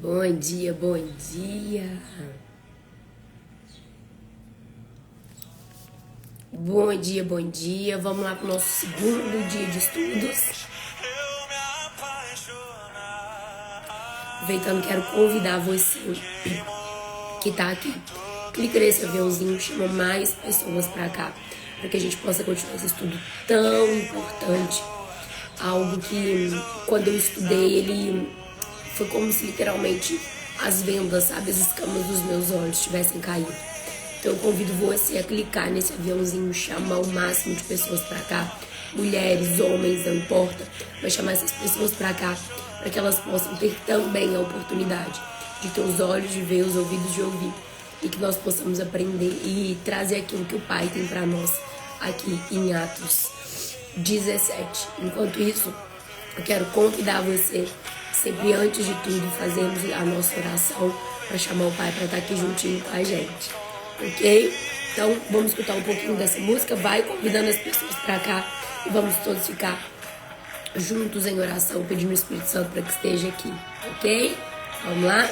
Bom dia, bom dia. Bom dia, bom dia. Vamos lá para o nosso segundo dia de estudos. Aproveitando, quero convidar você que tá aqui. Clica nesse aviãozinho, chama mais pessoas para cá, para que a gente possa continuar esse estudo tão importante. Algo que, quando eu estudei, ele foi como se literalmente as vendas, sabe, as escamas dos meus olhos tivessem caído. Então eu convido você a clicar nesse aviãozinho, chamar o máximo de pessoas pra cá, mulheres, homens, não importa, mas chamar essas pessoas pra cá, para que elas possam ter também a oportunidade de ter os olhos de ver, os ouvidos de ouvir, e que nós possamos aprender e trazer aquilo que o Pai tem pra nós aqui em Atos 17. Enquanto isso, eu quero convidar você, sempre antes de tudo, fazermos a nossa oração para chamar o Pai para estar aqui juntinho com a gente, ok? Então, vamos escutar um pouquinho dessa música, vai convidando as pessoas para cá e vamos todos ficar juntos em oração, pedindo o Espírito Santo para que esteja aqui, ok? Vamos lá?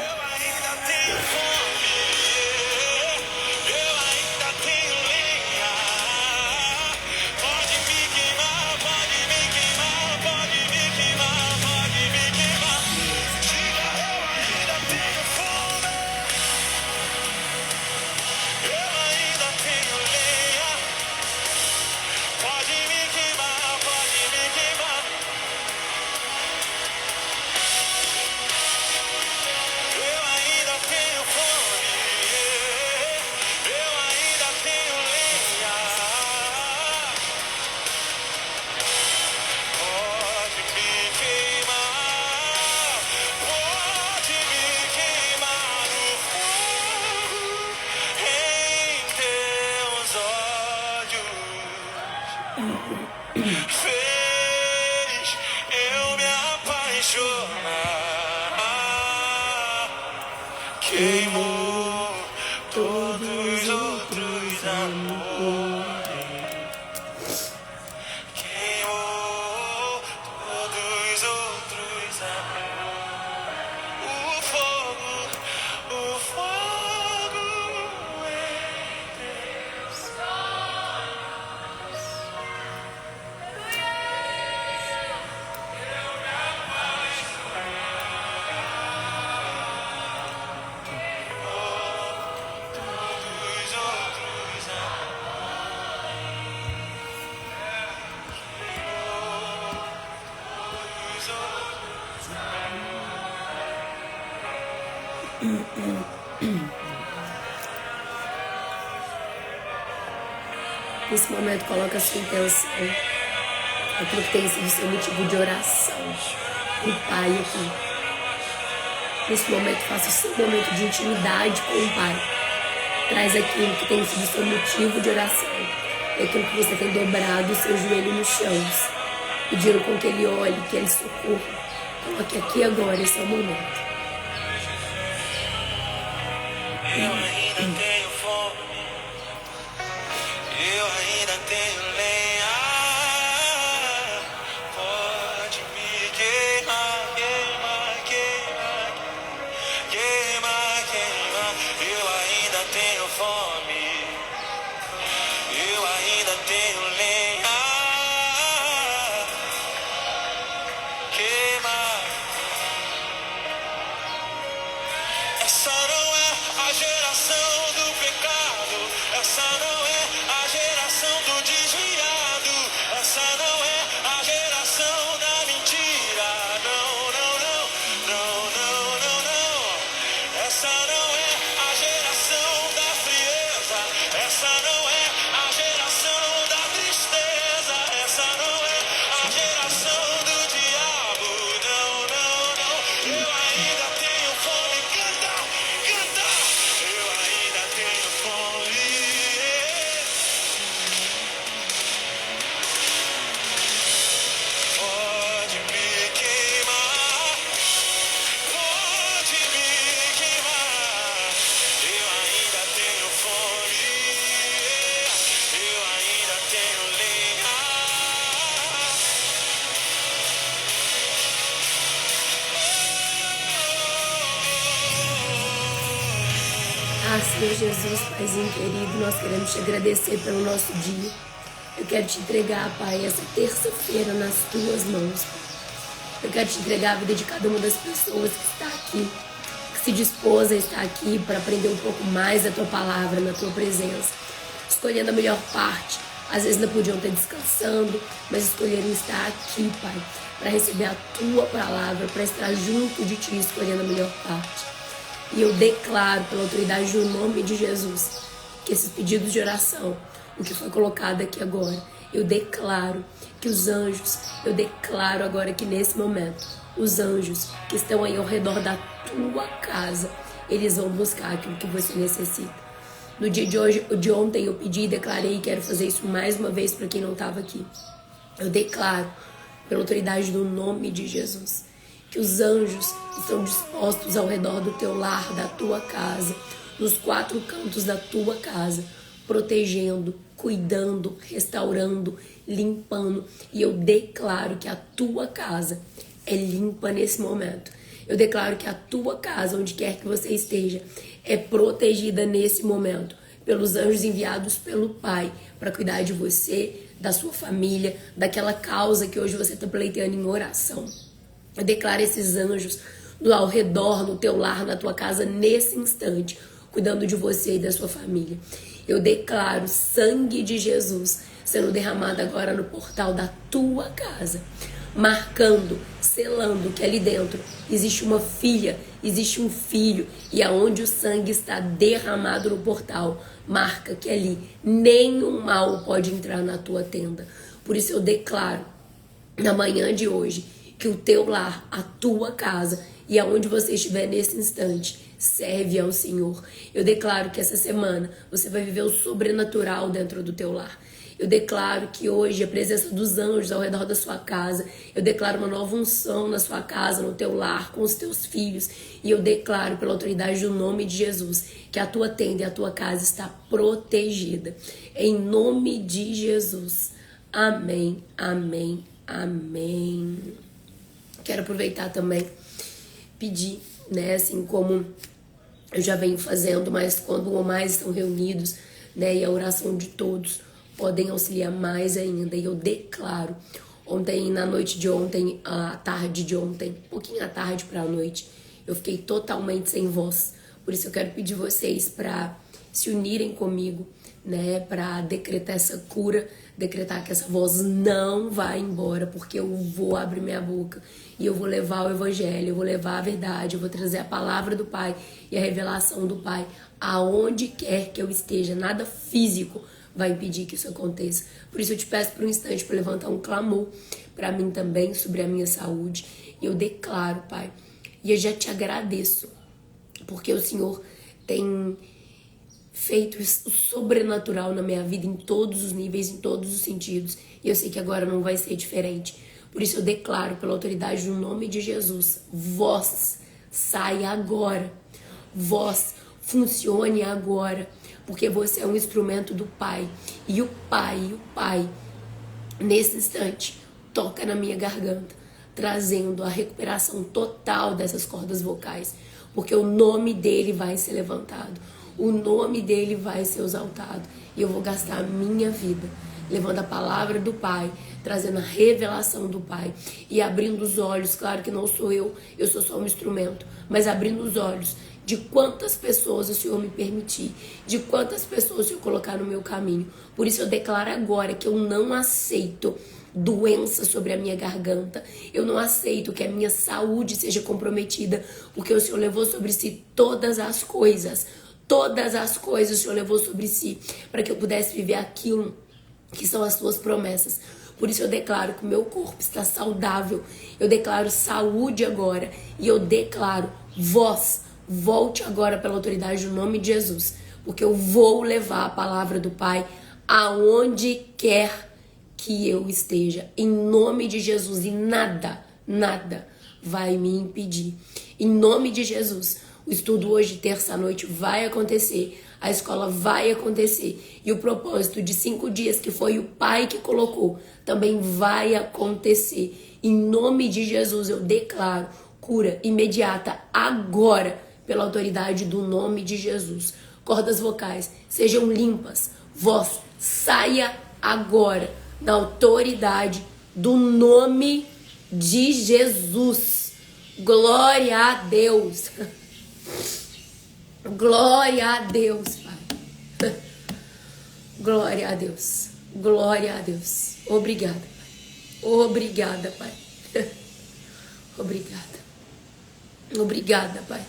Fez eu me apaixonar, queimou todos os outros amores, queimou todos os outros amores. O fogo entre os Nesse momento, coloca a sua intenção, aquilo que tem sido seu motivo de oração, o Pai aqui. Nesse momento, faça o seu momento de intimidade com o Pai. Traz aquilo que tem sido seu motivo de oração, aquilo que você tem dobrado o seu joelho no chão, pedindo com que Ele olhe, que Ele socorra. Coloque aqui agora, esse é o momento. Eu ainda tenho fome, eu ainda tenho lenha, pode me queimar, queimar, queimar, queimar, queimar. Eu ainda tenho fome, eu ainda tenho lenha, queimar. Essa não é a geração do pecado, essa não é a geração do desviado, essa não é a geração da mentira. Não, não, não, não, não, não, não. Essa não é a geração da frieza, essa não é a geração da tristeza, essa não é a geração do diabo. Não, não, não. Eu ainda tenho fome, canta, canta. Eu ainda tenho fome. Pode me queimar, pode me queimar. Eu ainda tenho fome, eu ainda tenho lenha. Senhor Jesus, Paizinho querido, nós queremos te agradecer pelo nosso dia. Eu quero te entregar, Pai, essa terça-feira nas tuas mãos. Eu quero te entregar a vida de cada uma das pessoas que está aqui, que se dispôs a estar aqui para aprender um pouco mais da tua palavra, na tua presença, escolhendo a melhor parte. Às vezes não podiam estar descansando, mas escolheram estar aqui, Pai, para receber a tua palavra, para estar junto de ti, escolhendo a melhor parte. E eu declaro, pela autoridade do nome de Jesus, que esses pedidos de oração, o que foi colocado aqui agora, eu declaro que os anjos, eu declaro agora que nesse momento, os anjos que estão aí ao redor da tua casa, eles vão buscar aquilo que você necessita. No dia de hoje, de ontem eu pedi e declarei, e quero fazer isso mais uma vez para quem não estava aqui. Eu declaro, pela autoridade do nome de Jesus, que os anjos estão dispostos ao redor do teu lar, da tua casa, nos 4 cantos da tua casa, protegendo, cuidando, restaurando, limpando. E eu declaro que a tua casa é limpa nesse momento. Eu declaro que a tua casa, onde quer que você esteja, é protegida nesse momento pelos anjos enviados pelo Pai para cuidar de você, da sua família, daquela causa que hoje você está pleiteando em oração. Eu declaro esses anjos ao redor, no teu lar, na tua casa, nesse instante, cuidando de você e da sua família. Eu declaro sangue de Jesus sendo derramado agora no portal da tua casa, marcando, selando que ali dentro existe uma filha, existe um filho, e aonde o sangue está derramado no portal, marca que ali nenhum mal pode entrar na tua tenda. Por isso eu declaro, na manhã de hoje, que o teu lar, a tua casa e aonde você estiver nesse instante, serve ao Senhor. Eu declaro que essa semana você vai viver o sobrenatural dentro do teu lar. Eu declaro que hoje a presença dos anjos ao redor da sua casa, eu declaro uma nova unção na sua casa, no teu lar, com os teus filhos, e eu declaro pela autoridade do nome de Jesus que a tua tenda e a tua casa está protegida. Em nome de Jesus. Amém, amém, amém. Quero aproveitar também, pedir, né, assim como eu já venho fazendo, mas quando um ou mais estão reunidos, né, e a oração de todos podem auxiliar mais ainda. E eu declaro, ontem, na noite de ontem, à tarde de ontem, um pouquinho à tarde para a noite, eu fiquei totalmente sem voz. Por isso eu quero pedir vocês para se unirem comigo, né, para decretar essa cura, decretar que essa voz não vai embora, porque eu vou abrir minha boca e eu vou levar o evangelho, eu vou levar a verdade, eu vou trazer a palavra do Pai e a revelação do Pai aonde quer que eu esteja. Nada físico vai impedir que isso aconteça. Por isso eu te peço por um instante para levantar um clamor para mim também sobre a minha saúde. E eu declaro, Pai, e eu já te agradeço, porque o Senhor tem feito o sobrenatural na minha vida em todos os níveis, em todos os sentidos. E eu sei que agora não vai ser diferente. Por isso eu declaro, pela autoridade do nome de Jesus, voz, saia agora. Voz, funcione agora. Porque você é um instrumento do Pai. E o Pai, nesse instante, toca na minha garganta, trazendo a recuperação total dessas cordas vocais. Porque o nome dele vai ser levantado. O nome dele vai ser exaltado. E eu vou gastar a minha vida levando a palavra do Pai, trazendo a revelação do Pai e abrindo os olhos. Claro que não sou eu sou só um instrumento, mas abrindo os olhos de quantas pessoas o Senhor me permitir, de quantas pessoas o Senhor colocar no meu caminho. Por isso eu declaro agora que eu não aceito doença sobre a minha garganta. Eu não aceito que a minha saúde seja comprometida, porque o Senhor levou sobre si todas as coisas. Todas as coisas o Senhor levou sobre si para que eu pudesse viver aquilo que são as tuas promessas. Por isso eu declaro que o meu corpo está saudável. Eu declaro saúde agora. E eu declaro voz, volte agora pela autoridade do nome de Jesus. Porque eu vou levar a palavra do Pai aonde quer que eu esteja. Em nome de Jesus. E nada vai me impedir. Em nome de Jesus. O estudo hoje, terça-noite, vai acontecer. A escola vai acontecer. E o propósito de 5 dias, que foi o Pai que colocou, também vai acontecer. Em nome de Jesus, eu declaro cura imediata agora, pela autoridade do nome de Jesus. cordas vocais sejam limpas. Voz, saia agora na autoridade do nome de Jesus. Glória a Deus. Glória a Deus, Pai. Glória a Deus. Glória a Deus. Obrigada, Pai. Obrigada, Pai. Obrigada. Obrigada, Pai.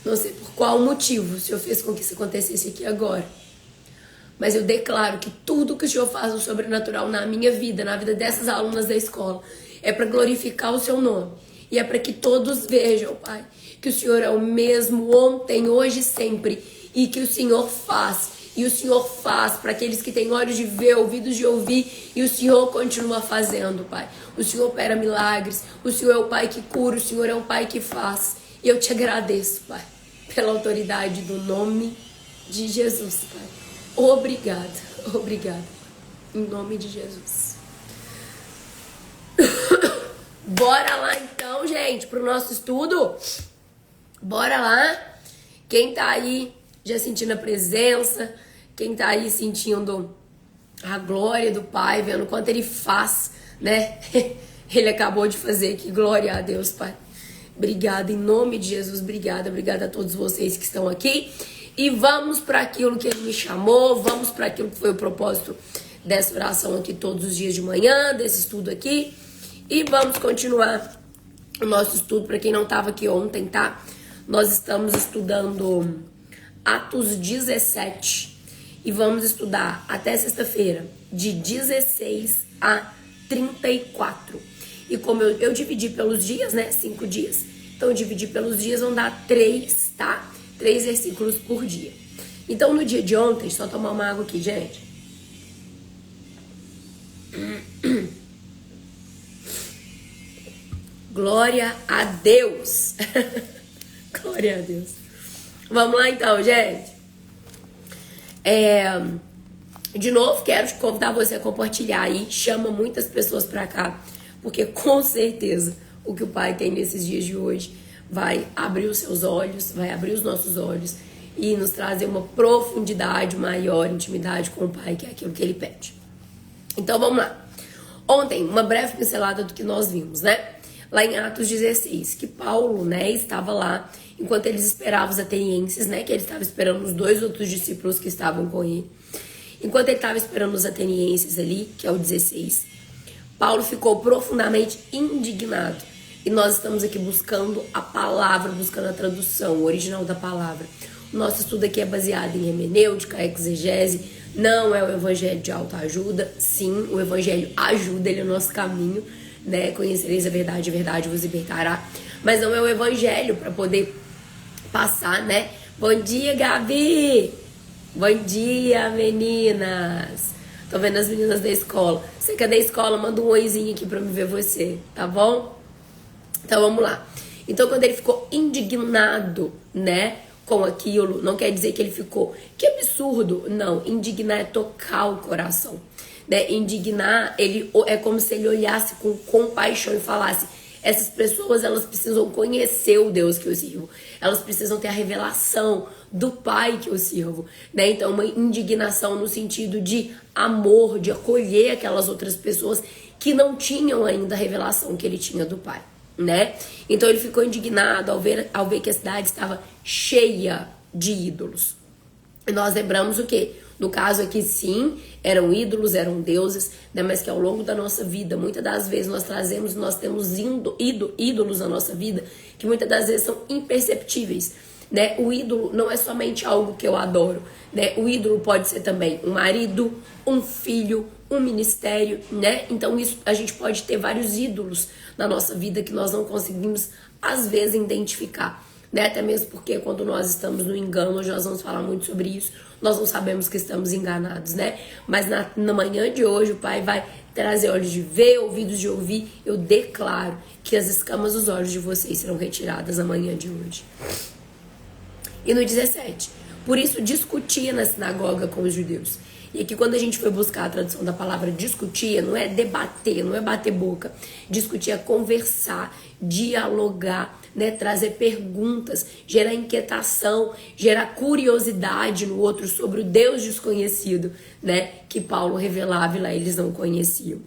Não sei por qual motivo o Senhor fez com que isso acontecesse aqui agora. Mas eu declaro que tudo que o Senhor faz no sobrenatural na minha vida, na vida dessas alunas da escola, é para glorificar o seu nome. E é para que todos vejam, Pai, que o Senhor é o mesmo ontem, hoje e sempre. E que o Senhor faz. E o Senhor faz para aqueles que têm olhos de ver, ouvidos de ouvir. E o Senhor continua fazendo, Pai. O Senhor opera milagres. O Senhor é o Pai que cura. O Senhor é o Pai que faz. E eu te agradeço, Pai, pela autoridade do nome de Jesus, Pai. Obrigada, obrigada. Em nome de Jesus. Bora lá então, gente, pro nosso estudo. Bora lá. Quem tá aí já sentindo a presença, quem tá aí sentindo a glória do Pai, vendo o quanto Ele faz, né? Ele acabou de fazer aqui, glória a Deus, Pai. Obrigada, em nome de Jesus, obrigada a todos vocês que estão aqui. E vamos para aquilo que Ele me chamou, vamos para aquilo que foi o propósito dessa oração aqui todos os dias de manhã, desse estudo aqui. E vamos continuar o nosso estudo, para quem não estava aqui ontem, tá? Nós estamos estudando Atos 17 e vamos estudar até sexta-feira, de 16 a 34. E como eu dividi pelos dias, né? 5 dias. Então, dividi pelos dias, vão dar 3, tá? 3 versículos por dia. Então, no dia de ontem, só tomar uma água aqui, gente. Glória a Deus. Glória a Deus. Vamos lá então, gente. De novo, quero te convidar você a compartilhar aí. Chama muitas pessoas pra cá. Porque com certeza o que o Pai tem nesses dias de hoje vai abrir os seus olhos, vai abrir os nossos olhos e nos trazer uma profundidade maior, intimidade com o Pai, que é aquilo que Ele pede. Então vamos lá. Ontem, uma breve pincelada do que nós vimos, né? Lá em Atos 16, que Paulo, né, estava lá enquanto eles esperavam os atenienses, né? Que ele estava esperando os 2 outros discípulos que estavam com ele. Enquanto ele estava esperando os atenienses ali, que é o 16, Paulo ficou profundamente indignado. E nós estamos aqui buscando a palavra, buscando a tradução, o original da palavra. O nosso estudo aqui é baseado em hermenêutica, exegese, não é o evangelho de autoajuda. Sim, o evangelho ajuda, ele é o nosso caminho, né? Conhecereis a verdade vos libertará. Mas não é o evangelho para poder passar, né? Bom dia, Gabi! Bom dia, meninas! Tô vendo as meninas da escola. Você que é da escola, manda um oizinho aqui pra me ver você, tá bom? Então vamos lá. Então quando ele ficou indignado, né, com aquilo, não quer dizer que ele ficou, que absurdo. Não, indignar é tocar o coração, né? Indignar, ele é como se ele olhasse com compaixão e falasse: essas pessoas, elas precisam conhecer o Deus que eu sirvo. Elas precisam ter a revelação do Pai que eu sirvo, né? Então, uma indignação no sentido de amor, de acolher aquelas outras pessoas que não tinham ainda a revelação que ele tinha do Pai, né? Então, ele ficou indignado ao ver que a cidade estava cheia de ídolos. E nós lembramos o quê? No caso aqui, sim, eram ídolos, eram deuses, né? Mas que ao longo da nossa vida, muitas das vezes nós trazemos, nós temos ídolos na nossa vida, que muitas das vezes são imperceptíveis, né? O ídolo não é somente algo que eu adoro, né? O ídolo pode ser também um marido, um filho, um ministério, né? Então isso, a gente pode ter vários ídolos na nossa vida que nós não conseguimos, às vezes, identificar, né? Até mesmo porque quando nós estamos no engano, hoje nós vamos falar muito sobre isso, nós não sabemos que estamos enganados, né? Mas na manhã de hoje o Pai vai trazer olhos de ver, ouvidos de ouvir. Eu declaro que as escamas dos olhos de vocês serão retiradas na manhã de hoje. E no 17, por isso discutia na sinagoga com os judeus. E aqui quando a gente foi buscar a tradução da palavra discutir, não é debater, não é bater boca. Discutir é conversar, dialogar, né? Trazer perguntas, gerar inquietação, gerar curiosidade no outro sobre o Deus desconhecido, né? Que Paulo revelava e lá eles não conheciam.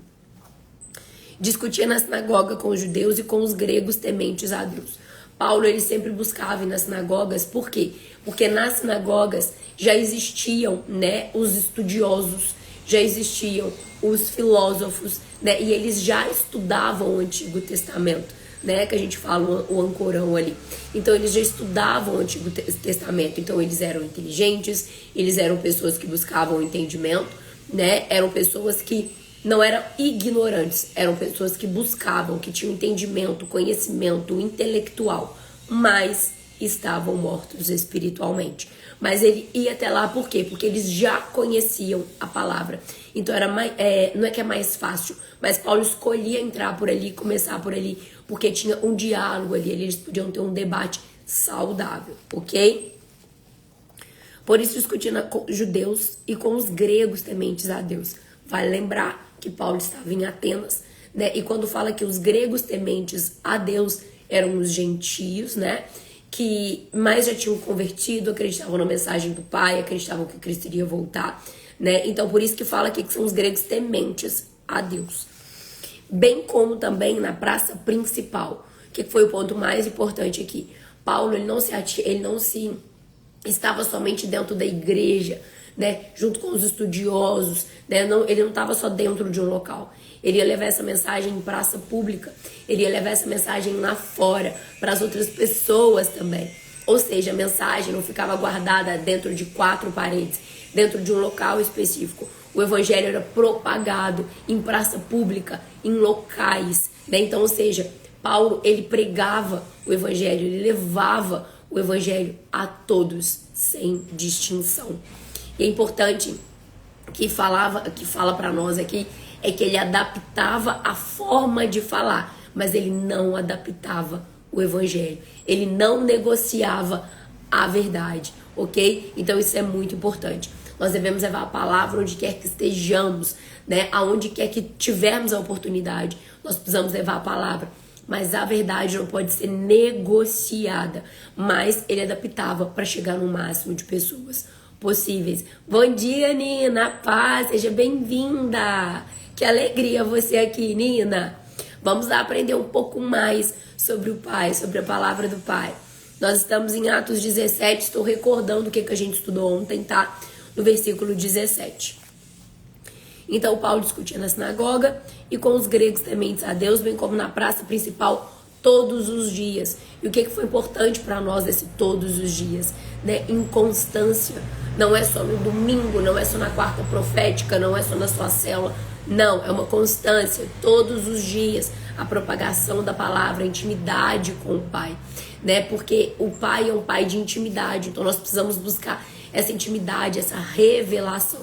Discutia na sinagoga com os judeus e com os gregos tementes a Deus. Paulo ele sempre buscava ir nas sinagogas, por quê? Porque nas sinagogas já existiam, né, os estudiosos, já existiam os filósofos, né, e eles já estudavam o Antigo Testamento, né, que a gente fala o ancorão ali. Então eles já estudavam o Antigo Testamento, então eles eram inteligentes, eles eram pessoas que buscavam entendimento, né, eram pessoas que não eram ignorantes, eram pessoas que buscavam, que tinham entendimento, conhecimento intelectual, mas estavam mortos espiritualmente. Mas ele ia até lá por quê? Porque eles já conheciam a palavra. Então era mais, não é que é mais fácil, mas Paulo escolhia entrar por ali, começar por ali, porque tinha um diálogo ali, eles podiam ter um debate saudável, ok? Por isso discutindo com os judeus e com os gregos tementes a Deus. Vale lembrar que Paulo estava em Atenas, né? E quando fala que os gregos tementes a Deus eram os gentios, né? Que mais já tinham convertido, acreditavam na mensagem do Pai, acreditavam que Cristo iria voltar, né? Então por isso que fala aqui que são os gregos tementes a Deus. Bem como também na praça principal, que foi o ponto mais importante aqui. Paulo ele não se estava somente dentro da igreja, né, junto com os estudiosos, né, ele não estava só dentro de um local. Ele ia levar essa mensagem em praça pública, ele ia levar essa mensagem lá fora, para as outras pessoas também. Ou seja, a mensagem não ficava guardada dentro de 4 paredes, dentro de um local específico. O evangelho era propagado em praça pública, em locais, né? Então, ou seja, Paulo, ele pregava o evangelho, ele levava o evangelho a todos, sem distinção. E é importante que fala para nós aqui, é que ele adaptava a forma de falar, mas ele não adaptava o evangelho. Ele não negociava a verdade, ok? Então isso é muito importante. Nós devemos levar a palavra onde quer que estejamos, né? Aonde quer que tivermos a oportunidade, nós precisamos levar a palavra. Mas a verdade não pode ser negociada. Mas ele adaptava para chegar no máximo de pessoas possíveis. Bom dia, Nina. Paz, seja bem-vinda. Que alegria você aqui, Nina. Vamos lá aprender um pouco mais sobre o Pai, sobre a palavra do Pai. Nós estamos em Atos 17, estou recordando o que a gente estudou ontem, tá? No versículo 17. Então Paulo discutia na sinagoga e com os gregos tementes a Deus, bem como na praça principal, todos os dias. E o que foi importante para nós nesse todos os dias? Né? Inconstância. Não é só no domingo, não é só na quarta profética, não é só na sua célula. Não, é uma constância, todos os dias. A propagação da palavra, a intimidade com o Pai. Né? Porque o Pai é um Pai de intimidade, então nós precisamos buscar essa intimidade, essa revelação.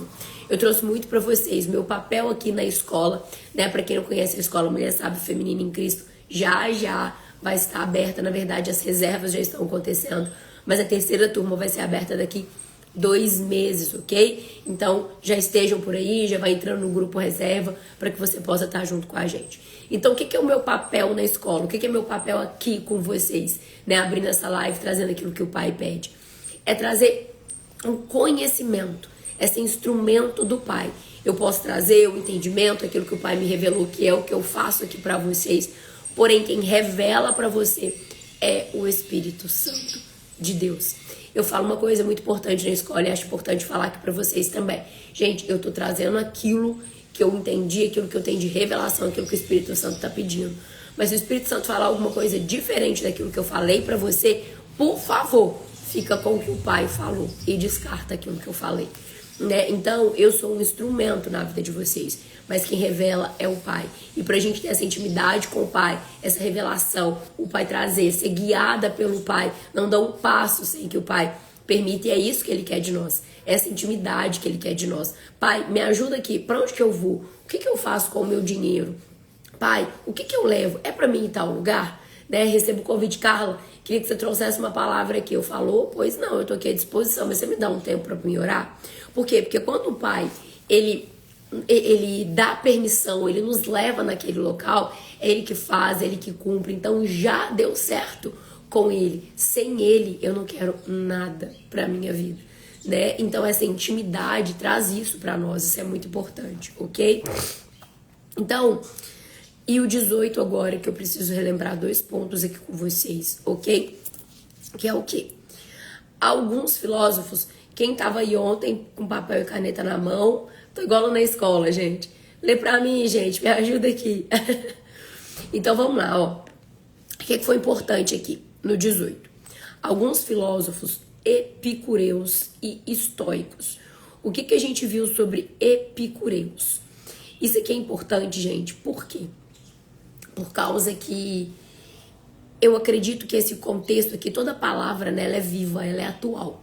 Eu trouxe muito para vocês, meu papel aqui na escola, né? Para quem não conhece a escola Mulher Sábia Feminina em Cristo, já vai estar aberta. Na verdade, as reservas já estão acontecendo, mas a terceira turma vai ser aberta daqui 2 meses, ok? Então, já estejam por aí, já vai entrando no grupo reserva para que você possa estar junto com a gente. Então, o que é o meu papel na escola? O que é meu papel aqui com vocês, né? Abrindo essa live, trazendo aquilo que o Pai pede. É trazer um conhecimento, esse instrumento do Pai. Eu posso trazer o entendimento, aquilo que o Pai me revelou, que é o que eu faço aqui para vocês. Porém, quem revela para você é o Espírito Santo de Deus. Eu falo uma coisa muito importante na escola e acho importante falar aqui para vocês também. Gente, eu tô trazendo aquilo que eu entendi, aquilo que eu tenho de revelação, aquilo que o Espírito Santo tá pedindo. Mas se o Espírito Santo falar alguma coisa diferente daquilo que eu falei para você, por favor, fica com o que o Pai falou e descarta aquilo que eu falei. Né? Então, eu sou um instrumento na vida de vocês, mas quem revela é o Pai. E pra gente ter essa intimidade com o Pai, essa revelação, o Pai trazer, ser guiada pelo Pai, não dar um passo sem que o Pai permita, e é isso que Ele quer de nós, essa intimidade que Ele quer de nós. Pai, me ajuda aqui, pra onde que eu vou? O que eu faço com o meu dinheiro? Pai, o que eu levo? É pra mim ir em tal lugar? Né? Recebo o convite, Carla, queria que você trouxesse uma palavra aqui. Eu falo, pois não, eu tô aqui à disposição, mas você me dá um tempo pra me orar? Por quê? Porque quando o Pai, ele dá permissão, ele nos leva naquele local, é ele que faz, é ele que cumpre. Então já deu certo com ele. Sem ele, eu não quero nada pra minha vida, né? Então essa intimidade traz isso pra nós, isso é muito importante, ok? Então, e o 18 agora, que eu preciso relembrar 2 pontos aqui com vocês, ok? Que é o quê? Alguns filósofos, quem tava aí ontem com papel e caneta na mão, tô igual na escola, gente. Lê pra mim, gente, me ajuda aqui. Então vamos lá, ó. O que foi importante aqui no 18? Alguns filósofos epicureus e estoicos. O que a gente viu sobre epicureus? Isso aqui é importante, gente. Por quê? Por causa que eu acredito que esse contexto aqui, toda palavra, né, ela é viva, ela é atual.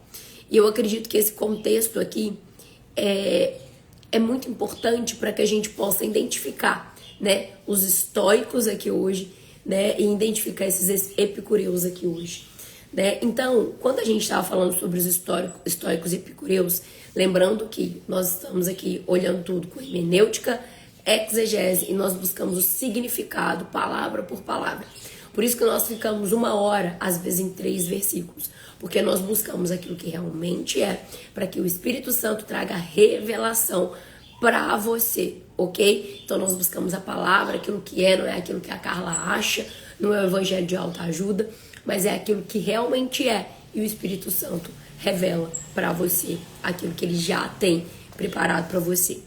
E eu acredito que esse contexto aqui é muito importante para que a gente possa identificar, né, os estoicos aqui hoje, né, e identificar esses epicureus aqui hoje, né? Então, quando a gente estava falando sobre os estoicos e epicureus, lembrando que nós estamos aqui olhando tudo com hermenêutica, exegese, e nós buscamos o significado, palavra por palavra. Por isso que nós ficamos 1 hora, às vezes em 3 versículos, porque nós buscamos aquilo que realmente é, para que o Espírito Santo traga revelação para você, ok? Então nós buscamos a palavra, aquilo que é, não é aquilo que a Carla acha, não é o evangelho de autoajuda, mas é aquilo que realmente é, e o Espírito Santo revela para você aquilo que ele já tem preparado para você.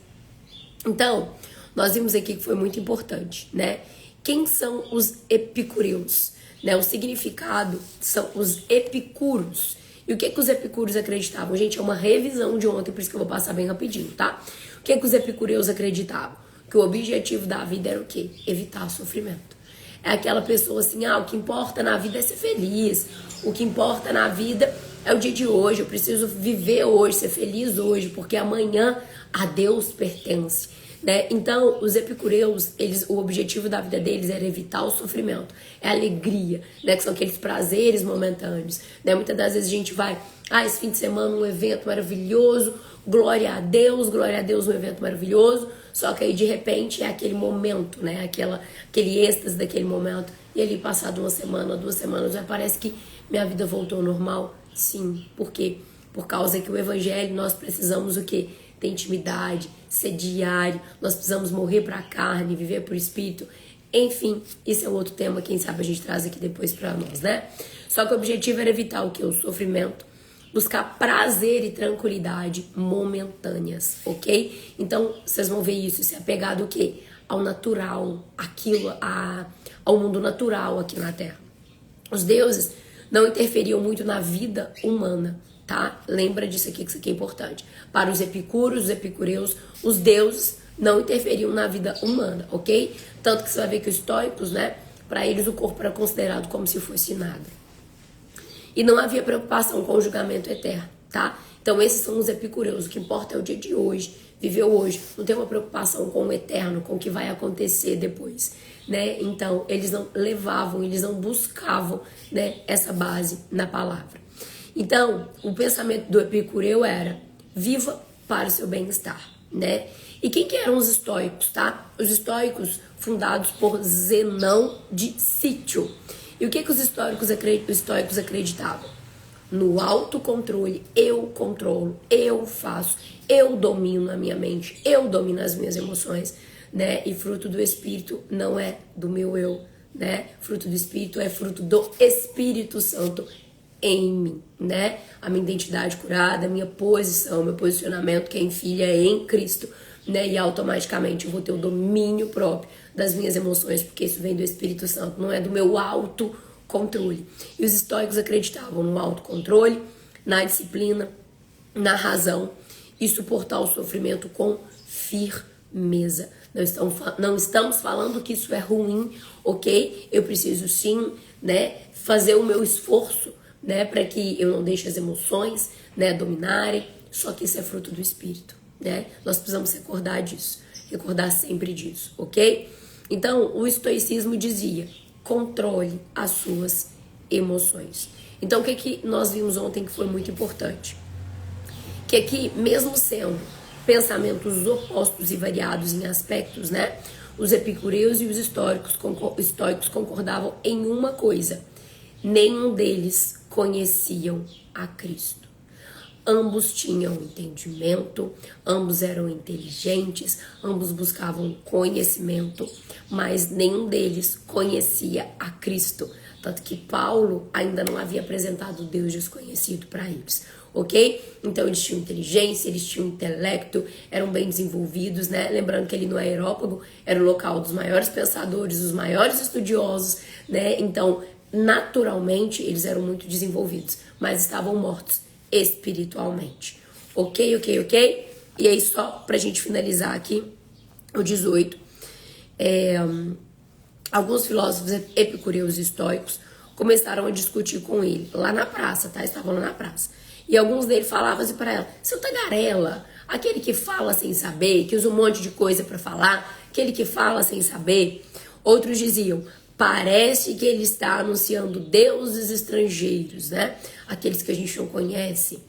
Então, nós vimos aqui que foi muito importante, né? Quem são os epicureus? Né? O significado são os epicuros. E o que os epicuros acreditavam? Gente, é uma revisão de ontem, por isso que eu vou passar bem rapidinho, tá? O que os epicureus acreditavam? Que o objetivo da vida era o quê? Evitar sofrimento. É aquela pessoa assim, o que importa na vida é ser feliz. O que importa na vida é o dia de hoje. Eu preciso viver hoje, ser feliz hoje, porque amanhã a Deus pertence. Né? Então, os epicureus, o objetivo da vida deles era evitar o sofrimento, é a alegria, né? Que são aqueles prazeres momentâneos, né? Muitas das vezes a gente vai, esse fim de semana um evento maravilhoso, glória a Deus, um evento maravilhoso, só que aí de repente é aquele momento, né? Aquele êxtase daquele momento, e ali passado 1 semana, 2 semanas, já parece que minha vida voltou ao normal. Sim, por quê? Por causa que o evangelho, nós precisamos o quê? Ter intimidade, ser diário, nós precisamos morrer para a carne, viver por espírito. Enfim, isso é outro tema, quem sabe a gente traz aqui depois para nós, né? Só que o objetivo era evitar o quê? O sofrimento, buscar prazer e tranquilidade momentâneas, ok? Então, vocês vão ver isso é apegado o quê? Ao natural, ao mundo natural aqui na Terra. Os deuses não interferiam muito na vida humana, tá? Lembra disso aqui, que isso aqui é importante. Para os epicuros, os epicureus, os deuses não interferiam na vida humana, ok? Tanto que você vai ver que os estoicos, né? Para eles o corpo era considerado como se fosse nada. E não havia preocupação com o julgamento eterno, tá? Então esses são os epicureus. O que importa é o dia de hoje, viver hoje. Não tem uma preocupação com o eterno, com o que vai acontecer depois, né? Então eles não levavam, eles não buscavam, né, essa base na palavra. Então, o pensamento do epicureu era: viva para o seu bem-estar, né? E quem que eram os estoicos, tá? Os estoicos fundados por Zenão de Sítio. E o que os estoicos acreditavam? No autocontrole, eu controlo, eu faço, eu domino a minha mente, eu domino as minhas emoções, né? E fruto do Espírito não é do meu eu, né? Fruto do Espírito é fruto do Espírito Santo em mim, né? A minha identidade curada, a minha posição, meu posicionamento, quem filha é em Cristo, né? E automaticamente eu vou ter o domínio próprio das minhas emoções, porque isso vem do Espírito Santo, não é do meu autocontrole. E os estoicos acreditavam no autocontrole, na disciplina, na razão e suportar o sofrimento com firmeza. Não estamos falando que isso é ruim, ok? Eu preciso sim, né, fazer o meu esforço, né, para que eu não deixe as emoções, né, dominarem, só que isso é fruto do Espírito, né? Nós precisamos recordar sempre disso, ok? Então, o estoicismo dizia: controle as suas emoções. Então, o que nós vimos ontem que foi muito importante? Que aqui, mesmo sendo pensamentos opostos e variados em aspectos, né? Os epicureus e os estoicos concordavam em uma coisa: nenhum deles conheciam a Cristo. Ambos tinham entendimento, ambos eram inteligentes, ambos buscavam conhecimento, mas nenhum deles conhecia a Cristo. Tanto que Paulo ainda não havia apresentado Deus desconhecido para eles, ok? Então eles tinham inteligência, eles tinham intelecto, eram bem desenvolvidos, né? Lembrando que ali no Areópago era o local dos maiores pensadores, dos maiores estudiosos, né? Então, naturalmente, eles eram muito desenvolvidos, mas estavam mortos espiritualmente. Ok? E aí, só pra gente finalizar aqui, o 18, alguns filósofos epicureus e estoicos começaram a discutir com ele, lá na praça, tá? Estavam lá na praça. E alguns deles falavam assim pra ela: seu tagarela, aquele que fala sem saber, que usa um monte de coisa pra falar, aquele que fala sem saber. Outros diziam: parece que ele está anunciando deuses estrangeiros, né? Aqueles que a gente não conhece.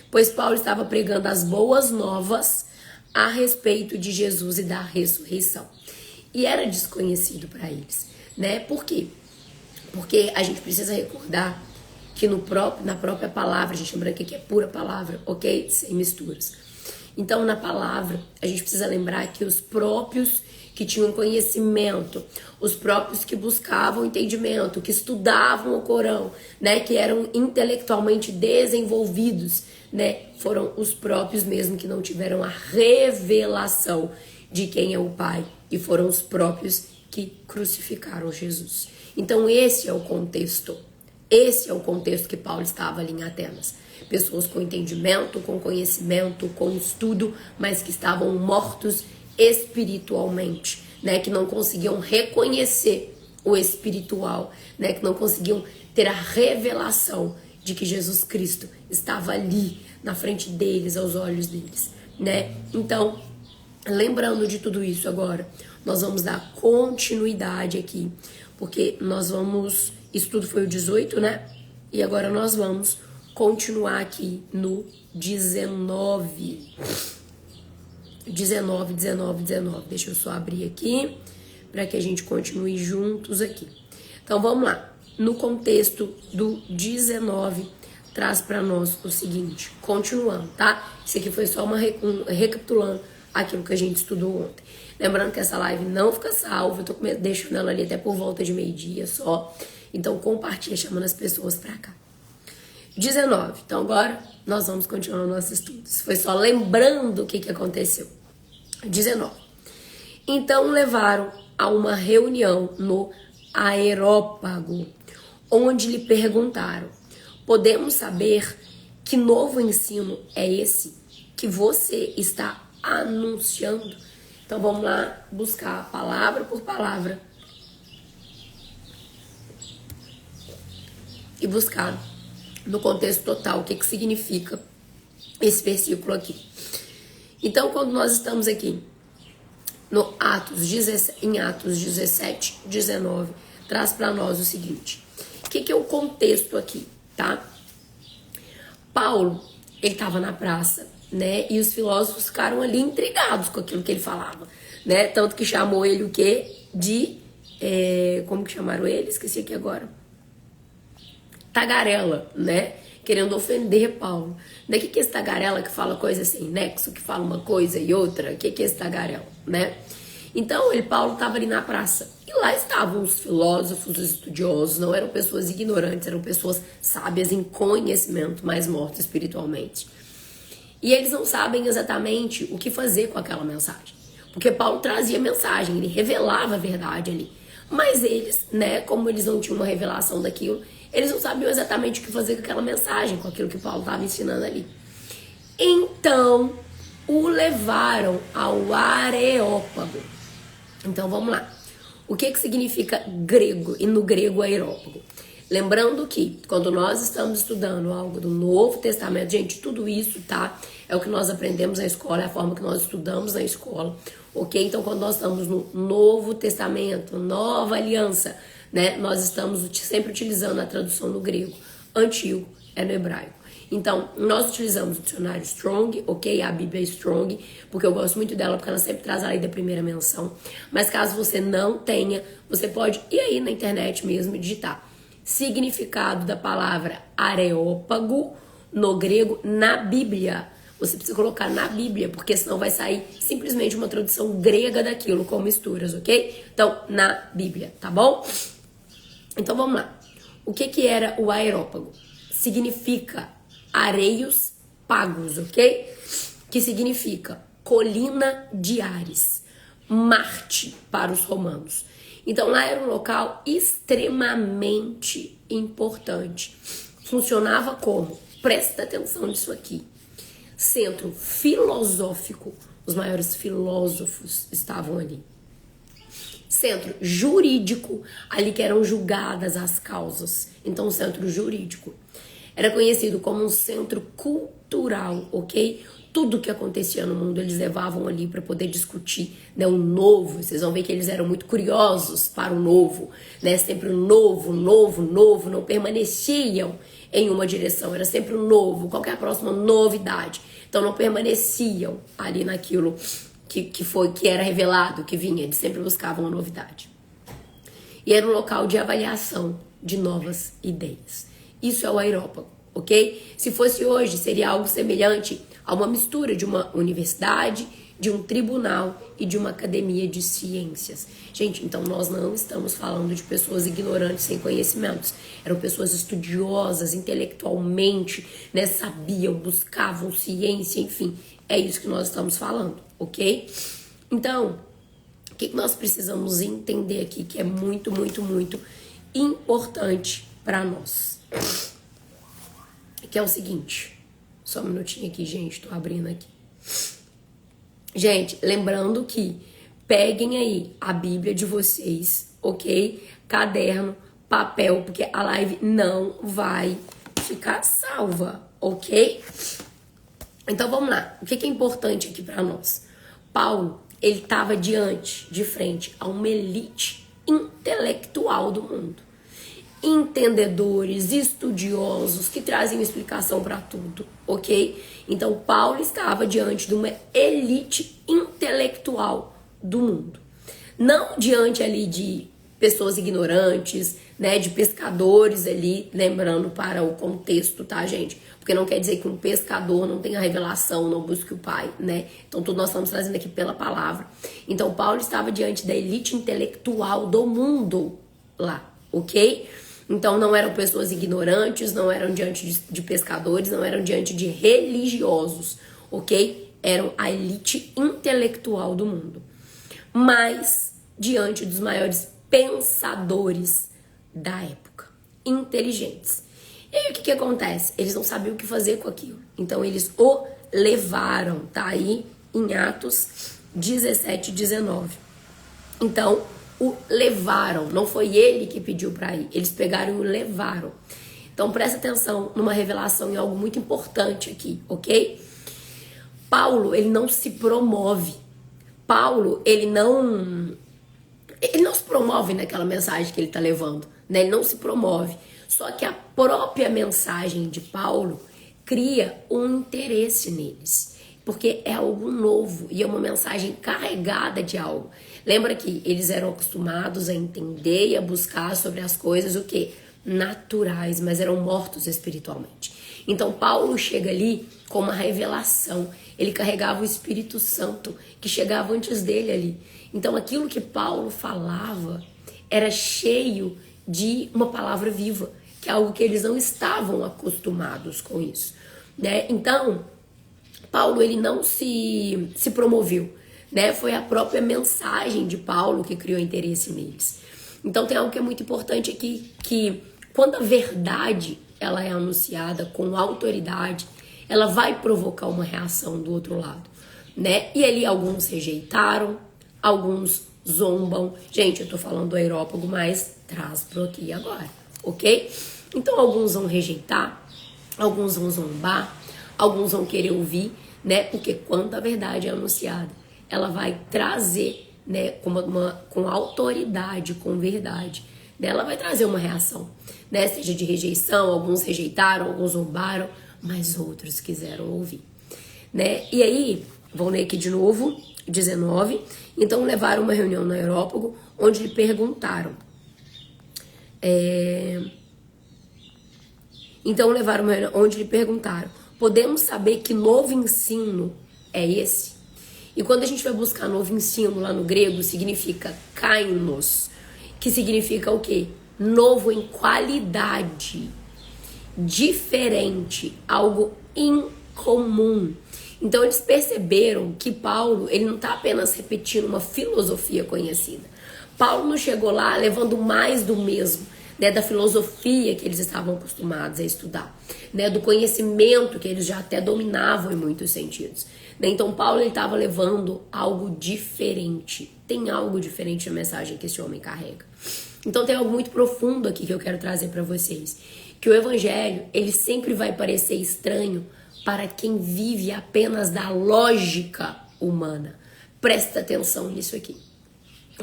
Pois Paulo estava pregando as boas novas a respeito de Jesus e da ressurreição. E era desconhecido para eles, né? Por quê? Porque a gente precisa recordar que na própria palavra, a gente lembra que é pura palavra, ok? Sem misturas. Então, na palavra, a gente precisa lembrar que os próprios que tinham conhecimento, os próprios que buscavam entendimento, que estudavam o Corão, né, que eram intelectualmente desenvolvidos, né, foram os próprios mesmo que não tiveram a revelação de quem é o Pai, e foram os próprios que crucificaram Jesus. Então esse é o contexto que Paulo estava ali em Atenas. Pessoas com entendimento, com conhecimento, com estudo, mas que estavam mortos espiritualmente, né, que não conseguiam reconhecer o espiritual, né, que não conseguiam ter a revelação de que Jesus Cristo estava ali na frente deles, aos olhos deles, né? Então, lembrando de tudo isso agora, nós vamos dar continuidade aqui, porque isso tudo foi o 18, né? E agora nós vamos continuar aqui no 19. 19. Deixa eu só abrir aqui para que a gente continue juntos aqui. Então vamos lá. No contexto do 19, traz para nós o seguinte, continuando, tá? Isso aqui foi só recapitulando aquilo que a gente estudou ontem. Lembrando que essa live não fica salva, eu tô deixando ela ali até por volta de meio-dia só. Então compartilha, chamando as pessoas para cá. 19. Então agora nós vamos continuar o nosso estudo. Isso foi só lembrando o que aconteceu. 19. Então levaram a uma reunião no Areópago, onde lhe perguntaram: podemos saber que novo ensino é esse que você está anunciando? Então vamos lá buscar palavra por palavra e buscar no contexto total o que significa esse versículo aqui. Então, quando nós estamos aqui em Atos 17, 19, traz para nós o seguinte: o que é o contexto aqui, tá? Paulo, ele estava na praça, né? E os filósofos ficaram ali intrigados com aquilo que ele falava, né? Tanto que chamou ele o quê? Como que chamaram ele? Esqueci aqui agora. Tagarela, né? Querendo ofender Paulo. Daí que é esse tagarela que fala coisa sem nexo, que fala uma coisa e outra? O que é esse tagarela, né? Então, Paulo estava ali na praça. E lá estavam os filósofos, os estudiosos. Não eram pessoas ignorantes, eram pessoas sábias em conhecimento, mas mortas espiritualmente. E eles não sabem exatamente o que fazer com aquela mensagem. Porque Paulo trazia mensagem, ele revelava a verdade ali. Mas eles, né, como eles não tinham uma revelação daquilo, eles não sabiam exatamente o que fazer com aquela mensagem, com aquilo que Paulo estava ensinando ali. Então, o levaram ao Areópago. Então, vamos lá. O que significa grego, e no grego Areópago? Lembrando que, quando nós estamos estudando algo do Novo Testamento, gente, tudo isso, tá? É o que nós aprendemos na escola, é a forma que nós estudamos na escola, ok? Então, quando nós estamos no Novo Testamento, Nova Aliança, né? Nós estamos sempre utilizando a tradução no grego antigo, é no hebraico. Então, nós utilizamos o dicionário Strong, ok? A Bíblia é Strong, porque eu gosto muito dela, porque ela sempre traz a lei da primeira menção. Mas caso você não tenha, você pode ir aí na internet mesmo e digitar significado da palavra areópago no grego na Bíblia. Você precisa colocar na Bíblia, porque senão vai sair simplesmente uma tradução grega daquilo com misturas, ok? Então, na Bíblia, tá bom? Então, vamos lá. O que era o areópago? Significa areios pagos, ok? Que significa colina de Ares, Marte para os romanos. Então lá era um local extremamente importante. Funcionava como, presta atenção nisso aqui, centro filosófico, os maiores filósofos estavam ali. Centro jurídico, ali que eram julgadas as causas. Então, centro jurídico. Era conhecido como um centro cultural, ok? Tudo que acontecia no mundo eles levavam ali para poder discutir, né, o novo. Vocês vão ver que eles eram muito curiosos para o novo, né? Sempre o novo, não permaneciam em uma direção, era sempre o novo, qualquer próxima novidade. Então não permaneciam ali naquilo que era revelado, que vinha, eles sempre buscavam a novidade. E era um local de avaliação de novas ideias. Isso é o areópago, ok? Se fosse hoje, seria algo semelhante a uma mistura de uma universidade, de um tribunal e de uma academia de ciências. Gente, então nós não estamos falando de pessoas ignorantes sem conhecimentos. Eram pessoas estudiosas, intelectualmente, né? Sabiam, buscavam ciência, enfim. É isso que nós estamos falando, ok? Então, o que nós precisamos entender aqui que é muito, muito, muito importante para nós? Que é o seguinte, só um minutinho aqui, gente, tô abrindo aqui. Gente, lembrando que peguem aí a Bíblia de vocês, ok? Caderno, papel, porque a live não vai ficar salva, ok? Então vamos lá, o que é importante aqui para nós? Paulo, ele estava de frente a uma elite intelectual do mundo. Entendedores, estudiosos, que trazem explicação para tudo, ok? Então, Paulo estava diante de uma elite intelectual do mundo. Não diante ali de pessoas ignorantes, né, de pescadores ali, lembrando para o contexto, tá, gente? Porque não quer dizer que um pescador não tenha revelação, não busque o Pai, né? Então, tudo nós estamos trazendo aqui pela palavra. Então, Paulo estava diante da elite intelectual do mundo lá, ok? Então, não eram pessoas ignorantes, não eram diante de pescadores, não eram diante de religiosos, ok? Eram a elite intelectual do mundo. Mas, diante dos maiores pensadores da época, inteligentes. E aí, o que acontece? Eles não sabiam o que fazer com aquilo. Então, eles o levaram, tá aí em Atos 17, 19. Então, o levaram, não foi ele que pediu para ir, eles pegaram e o levaram. Então presta atenção numa revelação em algo muito importante aqui, ok? Paulo, ele não se promove. Paulo, ele não se promove naquela mensagem que ele está levando, né? Ele não se promove. Só que a própria mensagem de Paulo cria um interesse neles, porque é algo novo e é uma mensagem carregada de algo. Lembra que eles eram acostumados a entender e a buscar sobre as coisas o quê? Naturais, mas eram mortos espiritualmente. Então Paulo chega ali com uma revelação. Ele carregava o Espírito Santo que chegava antes dele ali. Então aquilo que Paulo falava era cheio de uma palavra viva, que é algo que eles não estavam acostumados com isso, né? Então Paulo, ele não se promoveu, né? Foi a própria mensagem de Paulo que criou interesse neles. Então tem algo que é muito importante aqui, que quando a verdade ela é anunciada com autoridade, ela vai provocar uma reação do outro lado, né? E ali alguns rejeitaram, alguns zombam. Gente, eu tô falando do areópago, mas traz pro aqui agora, ok? Então alguns vão rejeitar, alguns vão zombar, alguns vão querer ouvir, né? Porque quando a verdade é anunciada, ela vai trazer, né, com autoridade, com verdade, né? Ela vai trazer uma reação, né? Seja de rejeição, alguns rejeitaram, alguns zombaram, mas outros quiseram ouvir, né? E aí, vou ler aqui de novo, 19. Então levaram uma reunião no Areópago, onde lhe perguntaram. Podemos saber que novo ensino é esse? E quando a gente vai buscar novo ensino lá no grego, significa kainos, que significa o quê? Novo em qualidade, diferente, algo incomum. Então eles perceberam que Paulo, ele não está apenas repetindo uma filosofia conhecida. Paulo não chegou lá levando mais do mesmo, né, da filosofia que eles estavam acostumados a estudar, né, do conhecimento que eles já até dominavam em muitos sentidos. Né? Então Paulo estava levando algo diferente. Tem algo diferente na mensagem que esse homem carrega. Então tem algo muito profundo aqui que eu quero trazer para vocês. Que o evangelho, ele sempre vai parecer estranho para quem vive apenas da lógica humana. Presta atenção nisso aqui.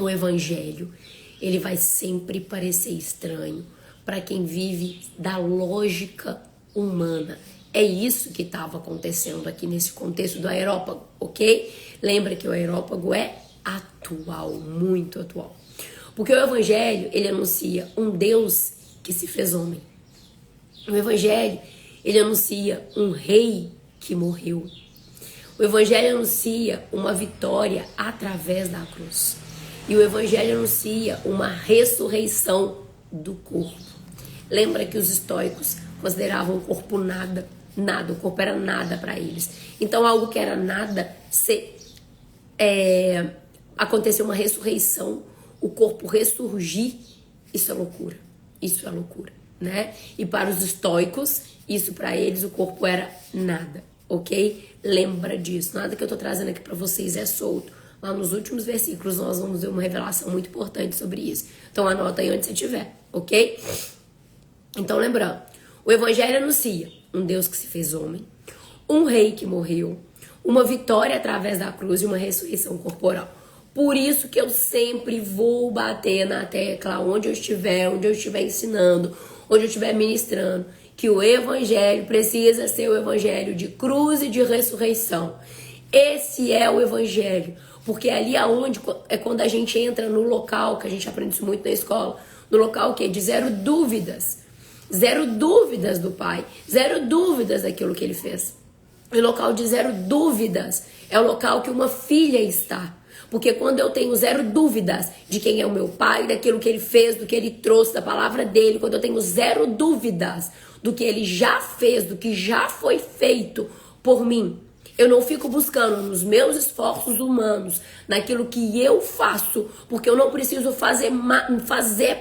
O evangelho, ele vai sempre parecer estranho para quem vive da lógica humana. É isso que estava acontecendo aqui nesse contexto do Areópago, ok? Lembra que o Areópago é atual, muito atual. Porque o evangelho, ele anuncia um Deus que se fez homem. O evangelho, ele anuncia um rei que morreu. O evangelho anuncia uma vitória através da cruz. E o evangelho anuncia uma ressurreição do corpo. Lembra que os estoicos consideravam o corpo nada, o corpo era nada para eles. Então algo que era nada, aconteceu uma ressurreição, o corpo ressurgir, isso é loucura, né? E para os estoicos, isso para eles, o corpo era nada, ok? Lembra disso, nada que eu tô trazendo aqui para vocês é solto. Lá nos últimos versículos nós vamos ver uma revelação muito importante sobre isso. Então anota aí onde você estiver, ok? Então lembrando, o evangelho anuncia um Deus que se fez homem, um rei que morreu, uma vitória através da cruz e uma ressurreição corporal. Por isso que eu sempre vou bater na tecla onde eu estiver ensinando, onde eu estiver ministrando, que o evangelho precisa ser o evangelho de cruz e de ressurreição. Esse é o evangelho, porque ali aonde é quando a gente entra no local, que a gente aprende isso muito na escola, no local que é de zero dúvidas do Pai, zero dúvidas daquilo que Ele fez. O local de zero dúvidas é o local que uma filha está. Porque quando eu tenho zero dúvidas de quem é o meu pai, daquilo que ele fez, do que ele trouxe, da palavra dele, quando eu tenho zero dúvidas do que ele já fez, do que já foi feito por mim, eu não fico buscando nos meus esforços humanos, naquilo que eu faço, porque eu não preciso fazer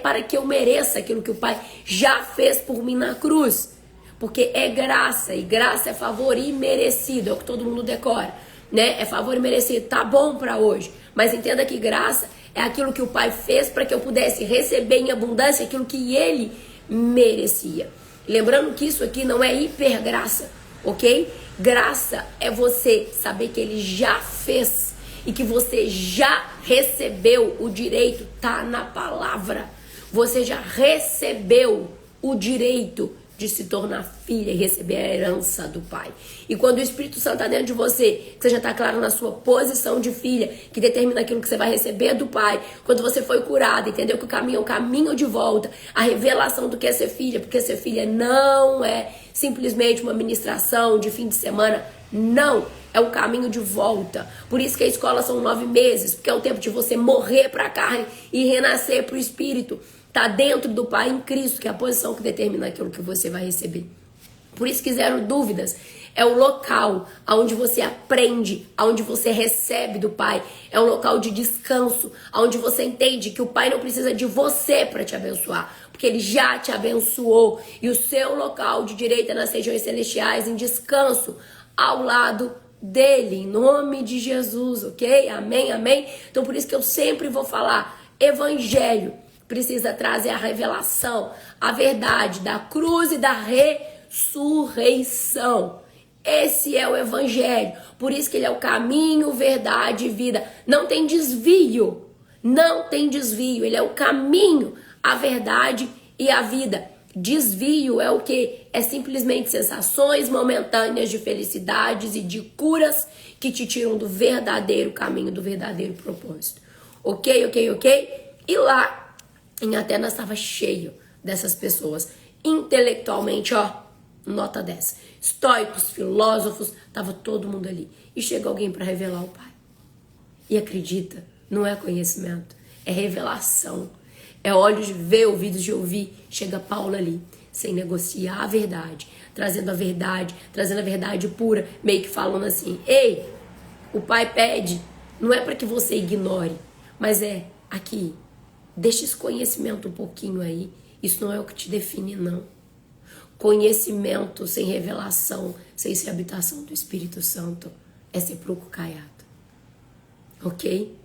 para que eu mereça aquilo que o Pai já fez por mim na cruz. Porque é graça, e graça é favor imerecido, é o que todo mundo decora, né? É favor imerecido, tá bom para hoje. Mas entenda que graça é aquilo que o Pai fez para que eu pudesse receber em abundância aquilo que Ele merecia. Lembrando que isso aqui não é hipergraça, ok? Graça é você saber que Ele já fez e que você já recebeu o direito, tá na palavra. Você já recebeu o direito de se tornar filha e receber a herança do Pai. E quando o Espírito Santo está dentro de você, que você já está claro na sua posição de filha, que determina aquilo que você vai receber do Pai, quando você foi curada, entendeu que o caminho é o caminho de volta, a revelação do que é ser filha, porque ser filha não é simplesmente uma ministração de fim de semana, não, é o caminho de volta. Por isso que a escola são 9 meses, porque é o tempo de você morrer para a carne e renascer para o Espírito. Está dentro do Pai em Cristo, que é a posição que determina aquilo que você vai receber. Por isso que zero dúvidas é o local onde você aprende, onde você recebe do Pai. É um local de descanso, onde você entende que o Pai não precisa de você para te abençoar, porque Ele já te abençoou. E o seu local de direito é nas regiões celestiais, em descanso, ao lado dele, em nome de Jesus, ok? Amém, amém? Então por isso que eu sempre vou falar, evangelho precisa trazer a revelação, a verdade da cruz e da ressurreição. Esse é o evangelho. Por isso que ele é o caminho, verdade e vida. Não tem desvio. Não tem desvio. Ele é o caminho, a verdade e a vida. Desvio é o quê? É simplesmente sensações momentâneas de felicidades e de curas que te tiram do verdadeiro caminho, do verdadeiro propósito. Ok? E lá em Atenas estava cheio dessas pessoas. Intelectualmente, nota 10. Estoicos, filósofos, estava todo mundo ali. E chega alguém para revelar o Pai. E acredita, não é conhecimento, é revelação. É olhos de ver, ouvidos de ouvir. Chega Paulo ali, sem negociar a verdade, trazendo a verdade pura, meio que falando assim: ei, o Pai pede, não é para que você ignore, mas é aqui, deixa esse conhecimento um pouquinho aí. Isso não é o que te define, não. Conhecimento sem revelação, sem ser habitação do Espírito Santo, é sepulcro caiado. Ok?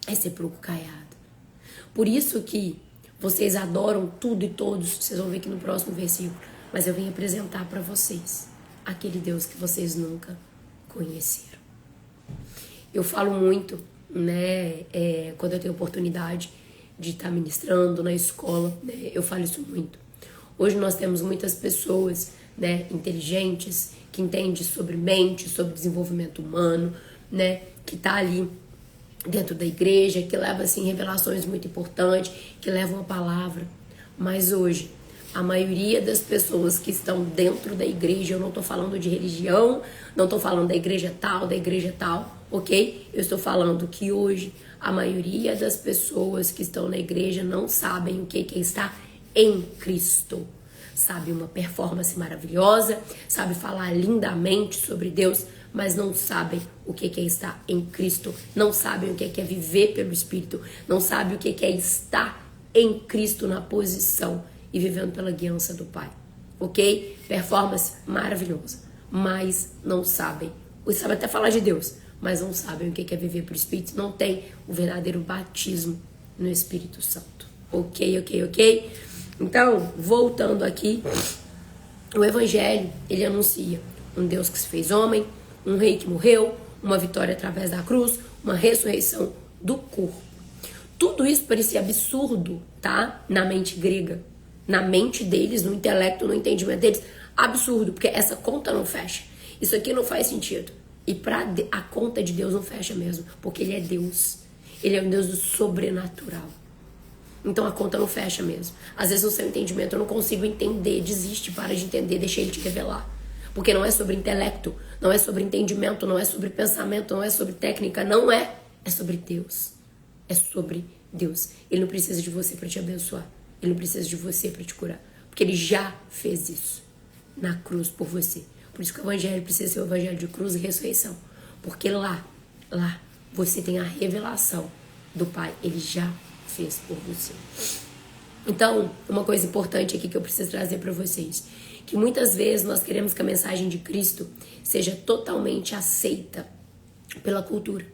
É sepulcro caiado. Por isso que vocês adoram tudo e todos, vocês vão ver aqui no próximo versículo, mas eu vim apresentar para vocês aquele Deus que vocês nunca conheceram. Eu falo muito, né, quando eu tenho oportunidade de estar ministrando na escola, né, eu falo isso muito. Hoje nós temos muitas pessoas, né, inteligentes, que entendem sobre mente, sobre desenvolvimento humano, né, que tá ali dentro da igreja, que leva assim revelações muito importantes, que levam a palavra. Mas hoje, a maioria das pessoas que estão dentro da igreja, eu não estou falando de religião, não estou falando da igreja tal, ok? Eu estou falando que hoje a maioria das pessoas que estão na igreja não sabem o que é estar em Cristo. Sabe uma performance maravilhosa, sabe falar lindamente sobre Deus, mas não sabem o que é estar em Cristo, não sabem o que é viver pelo Espírito, não sabem o que é estar em Cristo na posição e vivendo pela guiança do Pai, ok? Performance maravilhosa, mas não sabem, ou sabem até falar de Deus, mas não sabem o que é viver pelo Espírito, não tem o verdadeiro batismo no Espírito Santo, ok? Então, voltando aqui, o Evangelho, ele anuncia um Deus que se fez homem, um rei que morreu, uma vitória através da cruz, uma ressurreição do corpo. Tudo isso parecia absurdo, tá? Na mente grega. Na mente deles, no intelecto, no entendimento deles. Absurdo, porque essa conta não fecha. Isso aqui não faz sentido. E a conta de Deus não fecha mesmo, porque Ele é Deus. Ele é um Deus do sobrenatural. Então a conta não fecha mesmo. Às vezes no seu entendimento eu não consigo entender, desiste, para de entender, deixa Ele te revelar. Porque não é sobre intelecto, não é sobre entendimento, não é sobre pensamento, não é sobre técnica, não é. É sobre Deus. É sobre Deus. Ele não precisa de você para te abençoar. Ele não precisa de você para te curar. Porque Ele já fez isso na cruz por você. Por isso que o Evangelho precisa ser o Evangelho de cruz e ressurreição. Porque lá você tem a revelação do Pai. Ele já fez por você. Então, uma coisa importante aqui que eu preciso trazer para vocês, que muitas vezes nós queremos que a mensagem de Cristo seja totalmente aceita pela cultura.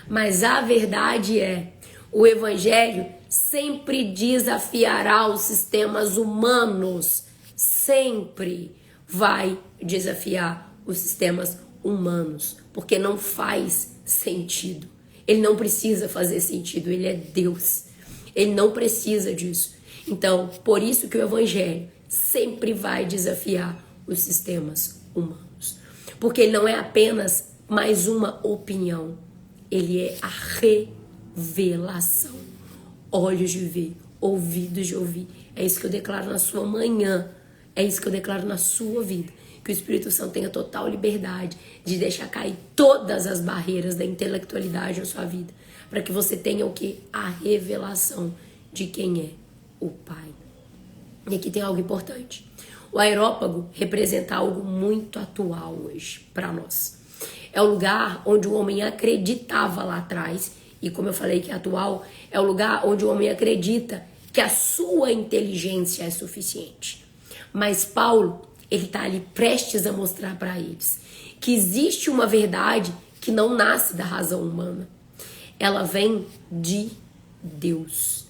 Mas a verdade é, o Evangelho sempre desafiará os sistemas humanos. Sempre vai desafiar os sistemas humanos. Porque não faz sentido. Ele não precisa fazer sentido. Ele é Deus. Ele não precisa disso. Então, por isso que o Evangelho sempre vai desafiar os sistemas humanos. Porque ele não é apenas mais uma opinião. Ele é a revelação. Olhos de ver, ouvidos de ouvir. É isso que eu declaro na sua manhã. É isso que eu declaro na sua vida. Que o Espírito Santo tenha total liberdade de deixar cair todas as barreiras da intelectualidade na sua vida. Para que você tenha o quê? A revelação de quem é o Pai. E aqui tem algo importante. O aerópago representa algo muito atual hoje para nós. É o lugar onde o homem acreditava lá atrás, e como eu falei que é atual, é o lugar onde o homem acredita que a sua inteligência é suficiente. Mas Paulo, ele está ali prestes a mostrar para eles que existe uma verdade que não nasce da razão humana. Ela vem de Deus.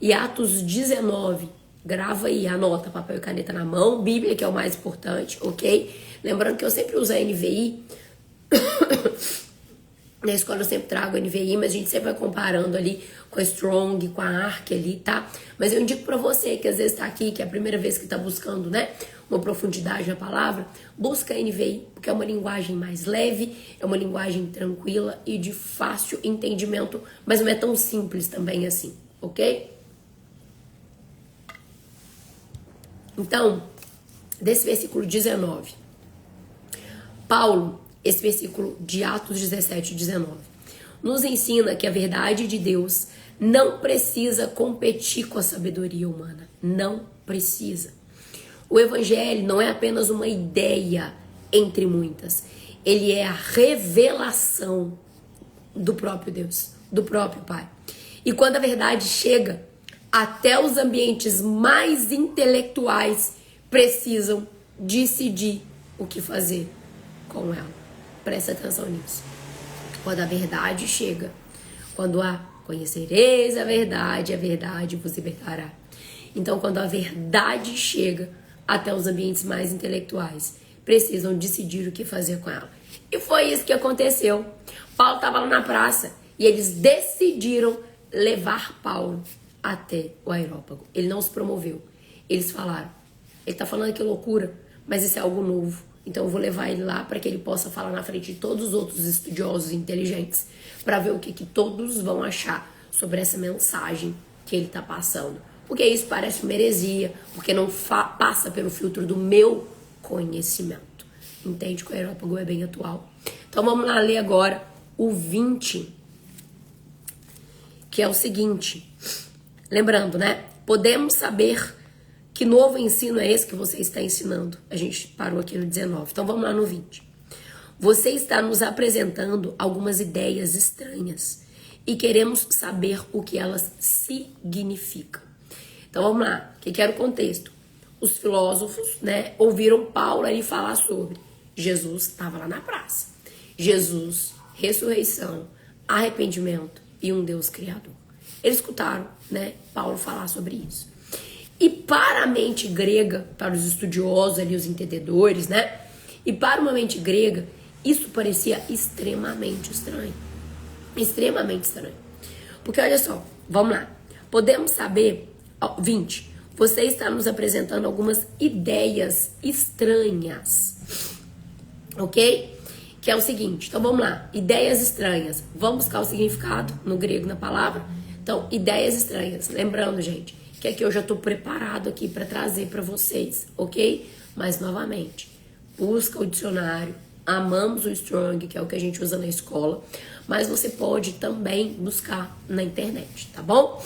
E Atos 19, grava aí, anota, papel e caneta na mão, Bíblia, que é o mais importante, ok? Lembrando que eu sempre uso a NVI, Na escola eu sempre trago a NVI, mas a gente sempre vai comparando ali com a Strong, com a ARC ali, tá? Mas eu indico pra você que às vezes tá aqui, que é a primeira vez que tá buscando, né, uma profundidade na palavra, busca a NVI, porque é uma linguagem mais leve, é uma linguagem tranquila e de fácil entendimento, mas não é tão simples também assim, ok? Então, desse versículo 19, Paulo, esse versículo de Atos 17, 19, nos ensina que a verdade de Deus não precisa competir com a sabedoria humana. Não precisa. O evangelho não é apenas uma ideia entre muitas. Ele é a revelação do próprio Deus, do próprio Pai. E quando a verdade chega, até os ambientes mais intelectuais precisam decidir o que fazer com ela. Presta atenção nisso. Quando a verdade chega, quando conhecereis a verdade vos libertará. Então, quando a verdade chega, até os ambientes mais intelectuais precisam decidir o que fazer com ela. E foi isso que aconteceu. Paulo estava lá na praça e eles decidiram levar Paulo até o Areópago. Ele não se promoveu. Eles falaram, ele está falando que loucura, mas isso é algo novo. Então eu vou levar ele lá para que ele possa falar na frente de todos os outros estudiosos inteligentes, para ver o que todos vão achar sobre essa mensagem que ele está passando. Porque isso parece uma heresia, porque não passa pelo filtro do meu conhecimento. Entende que o Areópago é bem atual. Então vamos lá ler agora o 20, que é o seguinte. Lembrando, né? Podemos saber que novo ensino é esse que você está ensinando. A gente parou aqui no 19. Então vamos lá no 20. Você está nos apresentando algumas ideias estranhas e queremos saber o que elas significam. Então vamos lá. O que era o contexto? Os filósofos, né, ouviram Paulo ali falar sobre Jesus, estava lá na praça. Jesus, ressurreição, arrependimento e um Deus criador. Eles escutaram, né, Paulo falar sobre isso. E para a mente grega, para os estudiosos ali, os entendedores, né? E para uma mente grega, isso parecia extremamente estranho. Extremamente estranho. Porque olha só, vamos lá. Podemos saber, 20, você está nos apresentando algumas ideias estranhas. Ok? Que é o seguinte, então vamos lá. Ideias estranhas. Vamos buscar o significado no grego, na palavra. Então, ideias estranhas. Lembrando, gente, que aqui eu já estou preparado aqui para trazer para vocês, ok? Mas, novamente, busca o dicionário, amamos o Strong, que é o que a gente usa na escola, mas você pode também buscar na internet, tá bom?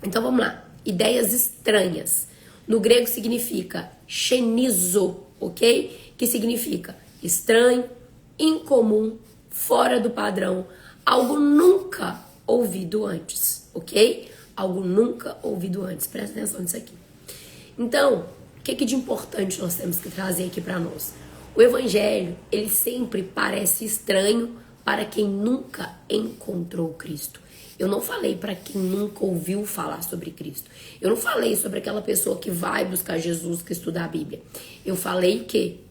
Então, vamos lá. Ideias estranhas. No grego significa xenizo, ok? Que significa estranho, incomum, fora do padrão, algo nunca ouvido antes, ok? Algo nunca ouvido antes. Presta atenção nisso aqui. Então, o que de importante nós temos que trazer aqui para nós? O evangelho, ele sempre parece estranho para quem nunca encontrou Cristo. Eu não falei para quem nunca ouviu falar sobre Cristo. Eu não falei sobre aquela pessoa que vai buscar Jesus, que estuda a Bíblia. Eu falei que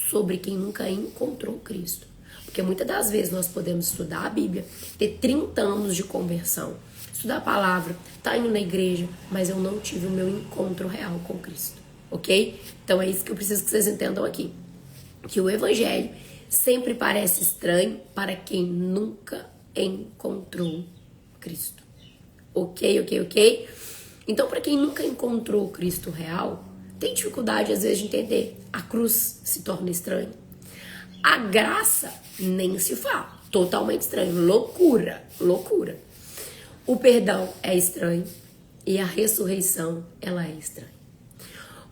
sobre quem nunca encontrou Cristo. Porque muitas das vezes nós podemos estudar a Bíblia, ter 30 anos de conversão, estudar a palavra, tá indo na igreja, mas eu não tive o meu encontro real com Cristo, ok? Então é isso que eu preciso que vocês entendam aqui. Que o evangelho sempre parece estranho para quem nunca encontrou Cristo. Ok? Então, para quem nunca encontrou Cristo real, tem dificuldade às vezes de entender. A cruz se torna estranha. A graça nem se fala. Totalmente estranho. Loucura. O perdão é estranho e a ressurreição, ela é estranha.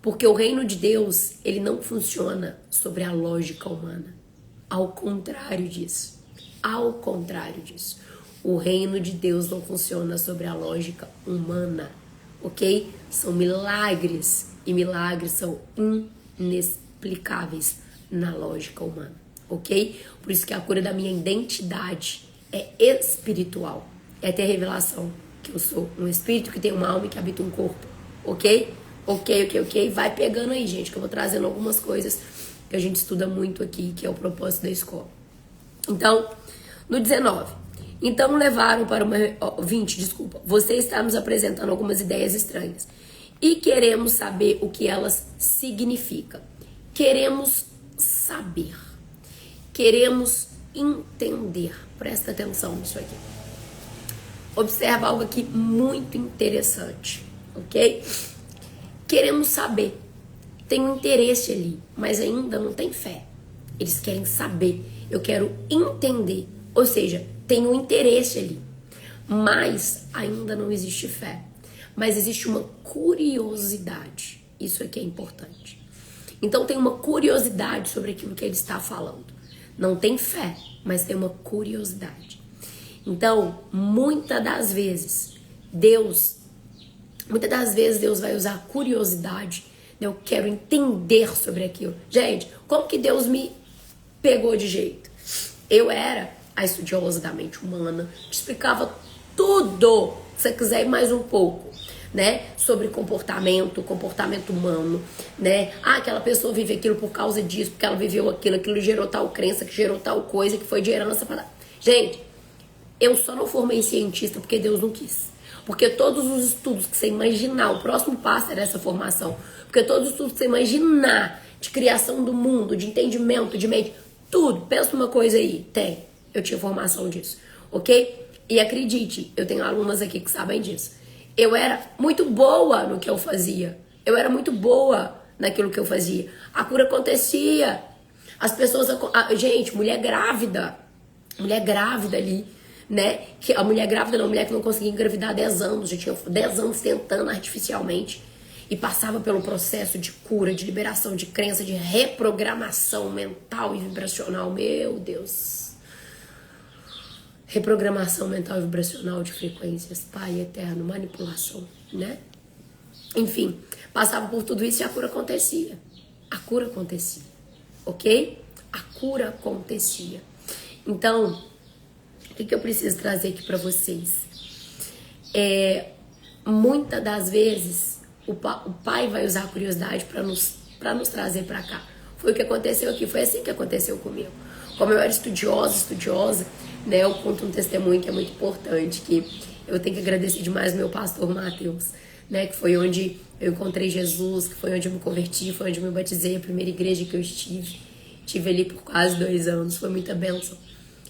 Porque o reino de Deus, ele não funciona sobre a lógica humana. Ao contrário disso. O reino de Deus não funciona sobre a lógica humana, ok? São milagres, e milagres são inexplicáveis na lógica humana, ok? Por isso que a cura da minha identidade é espiritual. É ter a revelação que eu sou um espírito que tem uma alma e que habita um corpo, ok? Ok. Vai pegando aí, gente, que eu vou trazendo algumas coisas que a gente estuda muito aqui, que é o propósito da escola. Então, No 19. Então levaram para uma... 20, desculpa. Você está nos apresentando algumas ideias estranhas. E queremos saber o que elas significam. Queremos saber. Queremos entender. Presta atenção nisso aqui. Observa algo aqui muito interessante, ok? Queremos saber. Tem um interesse ali, mas ainda não tem fé. Eles querem saber. Eu quero entender. Ou seja, tem um interesse ali, mas ainda não existe fé. Mas existe uma curiosidade. Isso aqui é importante. Então tem uma curiosidade sobre aquilo que ele está falando. Não tem fé, mas tem uma curiosidade. Então, muitas das vezes Deus vai usar a curiosidade. Eu quero entender sobre aquilo. Gente, como que Deus me pegou de jeito? Eu era a estudiosa da mente humana, te explicava tudo, se você quiser ir mais um pouco, né? Sobre comportamento humano, né? Ah, aquela pessoa vive aquilo por causa disso, porque ela viveu aquilo gerou tal crença, que gerou tal coisa, que foi de herança para... Gente, eu só não formei cientista porque Deus não quis. Porque todos os estudos que você imaginar, o próximo passo era essa formação. Porque todos os estudos que você imaginar de criação do mundo, de entendimento, de mente, tudo, pensa numa coisa aí, tem. Eu tinha formação disso, ok? E acredite, eu tenho alunas aqui que sabem disso. Eu era muito boa no que eu fazia. Eu era muito boa naquilo que eu fazia. A cura acontecia. As pessoas... Gente, mulher grávida ali, né? Que a mulher grávida não, mulher que não conseguia engravidar há 10 anos. Já tinha 10 anos tentando artificialmente. E passava pelo processo de cura, de liberação de crença, de reprogramação mental e vibracional. Meu Deus. Reprogramação mental e vibracional de frequências, Pai eterno, manipulação, né? Enfim, passava por tudo isso e a cura acontecia. A cura acontecia, ok? A cura acontecia. Então, o que eu preciso trazer aqui pra vocês? Muitas das vezes, o Pai vai usar a curiosidade pra nos trazer pra cá. Foi o que aconteceu aqui, foi assim que aconteceu comigo. Como eu era estudiosa, né, eu conto um testemunho que é muito importante, que eu tenho que agradecer demais ao meu pastor Mateus, né, que foi onde eu encontrei Jesus, que foi onde eu me converti, foi onde eu me batizei, a primeira igreja que eu estive ali por quase 2 anos, foi muita bênção.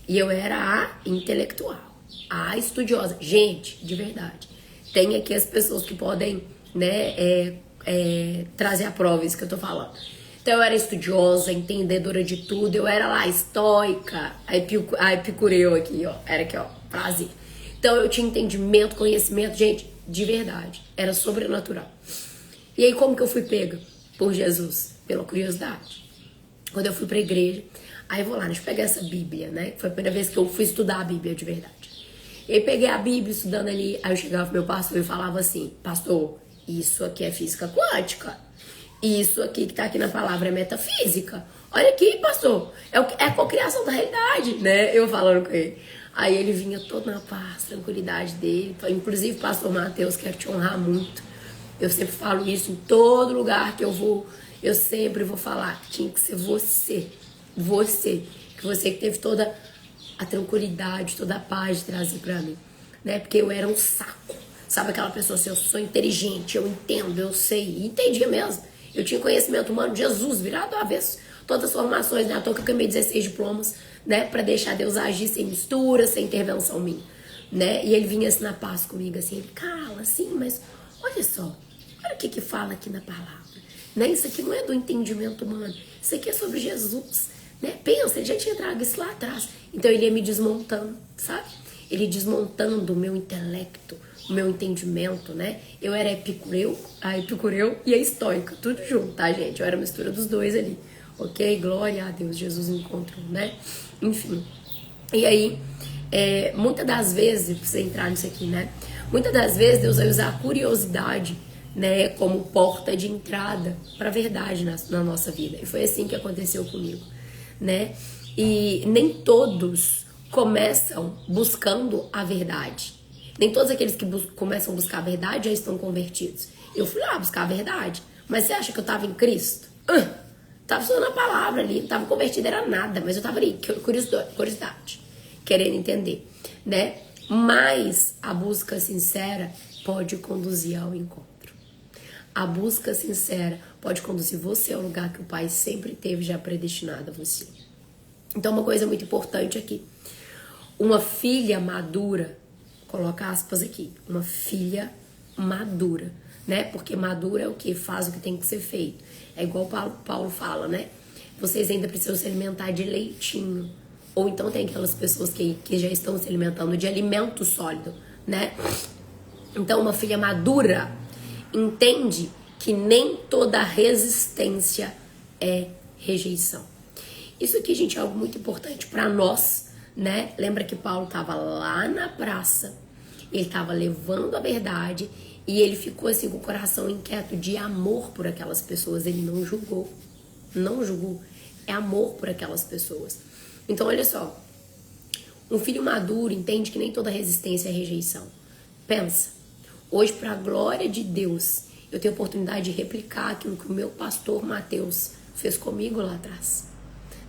E eu era a intelectual, a estudiosa. Gente, de verdade, tem aqui as pessoas que podem, né, trazer a prova isso que eu tô falando. Então eu era estudiosa, entendedora de tudo, eu era lá estoica, a epicureu aqui, ó, era aqui, ó, prazer. Então eu tinha entendimento, conhecimento, gente, de verdade, era sobrenatural. E aí como que eu fui pega por Jesus? Pela curiosidade. Quando eu fui pra igreja, aí eu vou lá, deixa eu pegar essa Bíblia, né? Foi a primeira vez que eu fui estudar a Bíblia de verdade. E aí peguei a Bíblia estudando ali, aí eu chegava pro meu pastor e falava assim, pastor, isso aqui é física quântica. Isso aqui que tá aqui na palavra é metafísica. Olha aqui, pastor. É a cocriação da realidade, né? Eu falando com ele. Aí ele vinha todo na paz, tranquilidade dele. Inclusive, pastor Mateus, quero te honrar muito. Eu sempre falo isso em todo lugar que eu vou. Eu sempre vou falar que tinha que ser você. Você. Que você que teve toda a tranquilidade, toda a paz de trazer pra mim. Né? Porque eu era um saco. Sabe aquela pessoa assim, eu sou inteligente, eu entendo, eu sei. E entendia mesmo. Eu tinha conhecimento humano de Jesus, virado ao avesso. Todas as formações, né? À toa que eu queimei 16 diplomas, né? Pra deixar Deus agir sem mistura, sem intervenção minha, né? E ele vinha assim na paz comigo, assim. Ele, cala, assim, mas olha só. Olha o que fala aqui na palavra. Né? Isso aqui não é do entendimento humano. Isso aqui é sobre Jesus, né? Pensa, ele já tinha trago isso lá atrás. Então ele ia me desmontando, sabe? Ele desmontando o meu intelecto, o meu entendimento, né? Eu era a epicureu e a estoica, tudo junto, tá, gente? Eu era a mistura dos dois ali, ok? Glória a Deus, Jesus me encontrou, né? Enfim, e aí, muitas das vezes, precisa entrar nisso aqui, né? Muitas das vezes Deus vai usar a curiosidade, né, como porta de entrada para a verdade na nossa vida. E foi assim que aconteceu comigo, né? E nem todos começam buscando a verdade. Nem todos aqueles que começam a buscar a verdade já estão convertidos. Eu fui lá buscar a verdade. Mas você acha que eu estava em Cristo? Tava estudando a palavra ali, não estava convertida, era nada. Mas eu estava ali, curiosidade. querendo entender, né? Mas a busca sincera pode conduzir ao encontro. A busca sincera pode conduzir você ao lugar que o Pai sempre teve já predestinado a você. Então, uma coisa muito importante aqui. Uma filha madura, coloca aspas aqui, uma filha madura, né? Porque madura é o que? Faz o que tem que ser feito. É igual Paulo fala, né? Vocês ainda precisam se alimentar de leitinho. Ou então tem aquelas pessoas que já estão se alimentando de alimento sólido, né? Então, uma filha madura entende que nem toda resistência é rejeição. Isso aqui, gente, é algo muito importante para nós, né? Lembra que Paulo estava lá na praça, ele estava levando a verdade e ele ficou assim com o coração inquieto de amor por aquelas pessoas. Ele não julgou, é amor por aquelas pessoas. Então, olha só, um filho maduro entende que nem toda resistência é rejeição. Pensa, hoje, para a glória de Deus, eu tenho a oportunidade de replicar aquilo que o meu pastor Mateus fez comigo lá atrás,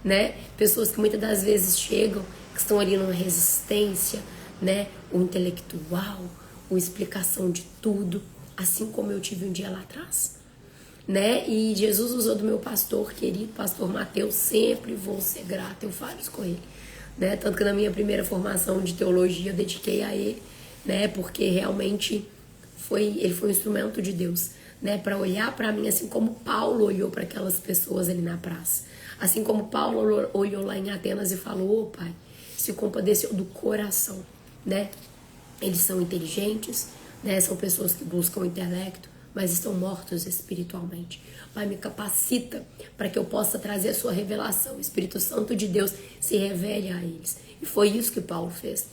né? Pessoas que muitas das vezes chegam, que estão ali numa resistência, né? O intelectual, a explicação de tudo, assim como eu tive um dia lá atrás, né? E Jesus usou do meu pastor querido, pastor Mateus, sempre vou ser grata, eu falo isso com ele, né? Tanto que na minha primeira formação de teologia eu dediquei a ele, né? Porque realmente ele foi um instrumento de Deus, né? Para olhar para mim, assim como Paulo olhou para aquelas pessoas ali na praça, assim como Paulo olhou lá em Atenas e falou: "Ô Pai", se compadeceu do coração, né? Eles são inteligentes, né? São pessoas que buscam o intelecto, mas estão mortos espiritualmente. Pai, me capacita para que eu possa trazer a sua revelação. O Espírito Santo de Deus se revele a eles. E foi isso que Paulo fez.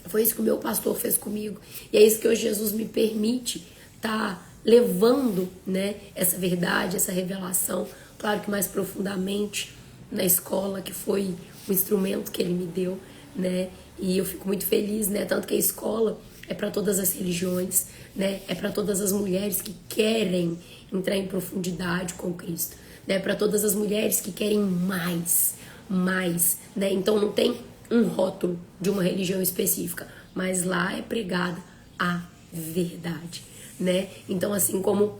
Foi isso que o meu pastor fez comigo. E é isso que hoje Jesus me permite estar levando, né, essa verdade, essa revelação, claro que mais profundamente na escola, que foi o instrumento que ele me deu, né? E eu fico muito feliz, né? Tanto que a escola é para todas as religiões, né? É para todas as mulheres que querem entrar em profundidade com Cristo, né? Para todas as mulheres que querem mais, né? Então não tem um rótulo de uma religião específica, mas lá é pregada a verdade, né? Então, assim como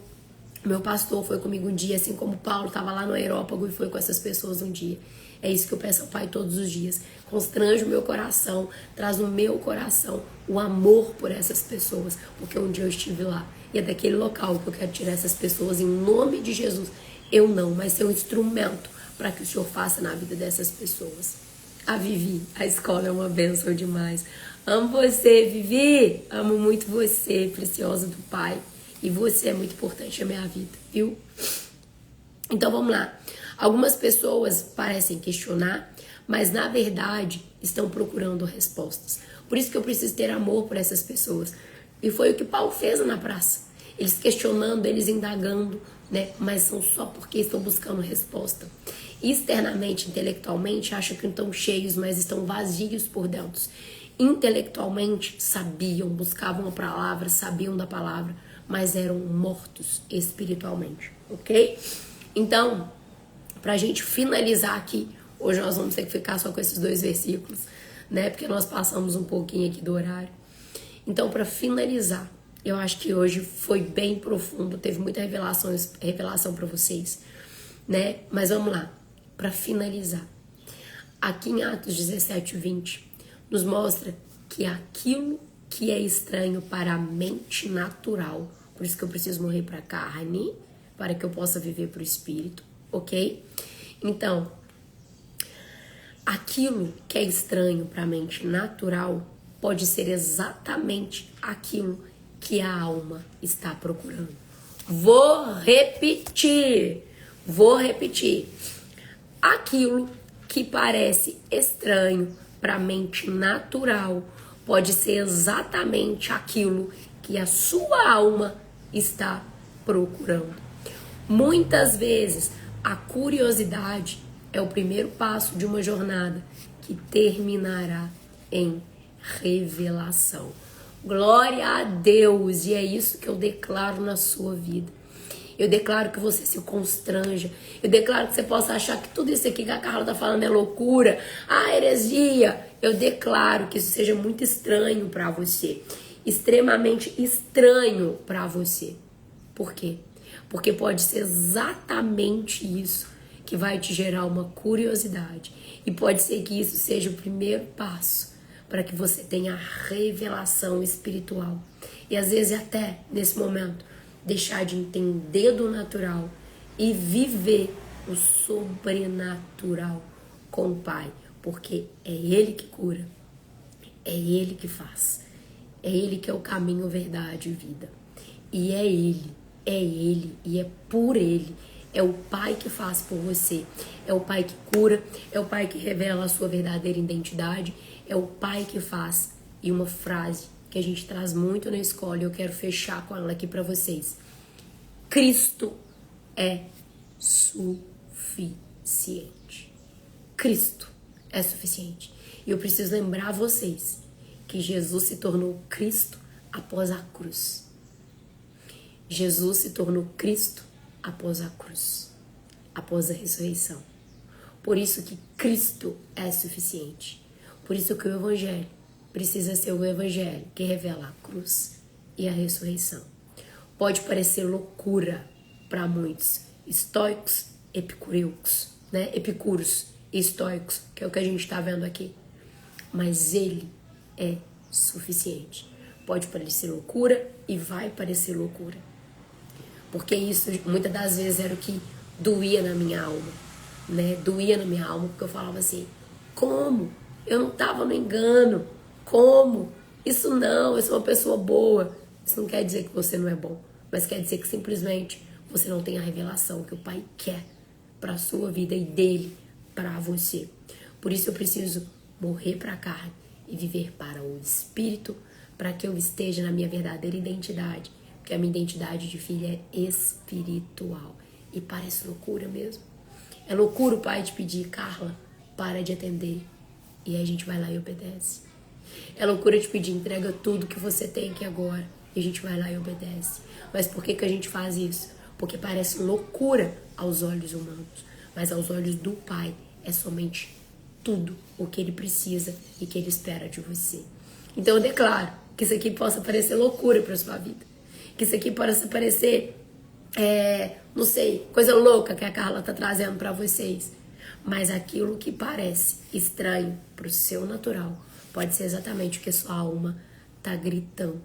meu pastor foi comigo um dia, assim como Paulo estava lá no aerópago e foi com essas pessoas um dia, é isso que eu peço ao Pai todos os dias. Constrange o meu coração, traz no meu coração o amor por essas pessoas, porque um dia eu estive lá e é daquele local que eu quero tirar essas pessoas em nome de Jesus. Eu não, mas ser um instrumento para que o Senhor faça na vida dessas pessoas. A Vivi, a escola é uma bênção demais. Amo você, Vivi. Amo muito você, preciosa do Pai. E você é muito importante na minha vida, viu? Então vamos lá. Algumas pessoas parecem questionar, mas na verdade estão procurando respostas. Por isso que eu preciso ter amor por essas pessoas. E foi o que Paulo fez na praça. Eles questionando, eles indagando, né? Mas são só porque estão buscando resposta. Externamente, intelectualmente, acham que estão cheios, mas estão vazios por dentro. Intelectualmente, sabiam, buscavam a palavra, sabiam da palavra, mas eram mortos espiritualmente, ok? Então, pra gente finalizar aqui, hoje nós vamos ter que ficar só com esses 2 versículos, né? Porque nós passamos um pouquinho aqui do horário. Então, para finalizar, eu acho que hoje foi bem profundo, teve muita revelação para vocês, né? Mas vamos lá, para finalizar. Aqui em Atos 17:20, nos mostra que aquilo que é estranho para a mente natural, por isso que eu preciso morrer para a carne, para que eu possa viver para o espírito, ok? Então, aquilo que é estranho para a mente natural pode ser exatamente aquilo que a alma está procurando. Vou repetir. Aquilo que parece estranho para a mente natural pode ser exatamente aquilo que a sua alma está procurando. Muitas vezes, a curiosidade é o primeiro passo de uma jornada que terminará em revelação. Glória a Deus! E é isso que eu declaro na sua vida. Eu declaro que você se constranja. Eu declaro que você possa achar que tudo isso aqui que a Carla tá falando é loucura. Heresia. Eu declaro que isso seja muito estranho para você. Extremamente estranho para você. Por quê? Porque pode ser exatamente isso que vai te gerar uma curiosidade. E pode ser que isso seja o primeiro passo para que você tenha a revelação espiritual. E às vezes até, nesse momento, deixar de entender do natural e viver o sobrenatural com o Pai. Porque é Ele que cura, é Ele que faz, é Ele que é o caminho, verdade e vida. E é Ele e é por Ele. É o Pai que faz por você, é o Pai que cura, é o Pai que revela a sua verdadeira identidade, é o Pai que faz. E uma frase que a gente traz muito na escola, e eu quero fechar com ela aqui para vocês. Cristo é suficiente. Cristo é suficiente. E eu preciso lembrar vocês que Jesus se tornou Cristo após a cruz. Jesus se tornou Cristo após a cruz, após a ressurreição. Por isso que Cristo é suficiente. Por isso que o Evangelho precisa ser o Evangelho que revela a cruz e a ressurreição. Pode parecer loucura para muitos estoicos, epicureus, né? Epicuros e estoicos, que é o que a gente está vendo aqui. Mas Ele é suficiente. Pode parecer loucura e vai parecer loucura. Porque isso, muitas das vezes, era o que doía na minha alma, né? Doía na minha alma, porque eu falava assim, como? Eu não estava no engano. Como? Isso não, eu sou uma pessoa boa. Isso não quer dizer que você não é bom, mas quer dizer que simplesmente você não tem a revelação que o Pai quer para a sua vida e dele para você. Por isso eu preciso morrer para a carne e viver para o Espírito, para que eu esteja na minha verdadeira identidade. Porque a minha identidade de filha é espiritual. E parece loucura mesmo. É loucura o pai te pedir, Carla, para de atender. E aí a gente vai lá e obedece. É loucura te pedir, entrega tudo que você tem aqui agora. E a gente vai lá e obedece. Mas por que a gente faz isso? Porque parece loucura aos olhos humanos. Mas aos olhos do Pai é somente tudo o que Ele precisa e que Ele espera de você. Então eu declaro que isso aqui possa parecer loucura para sua vida. Que isso aqui possa parecer, não sei, coisa louca que a Carla tá trazendo para vocês. Mas aquilo que parece estranho pro seu natural pode ser exatamente o que a sua alma tá gritando.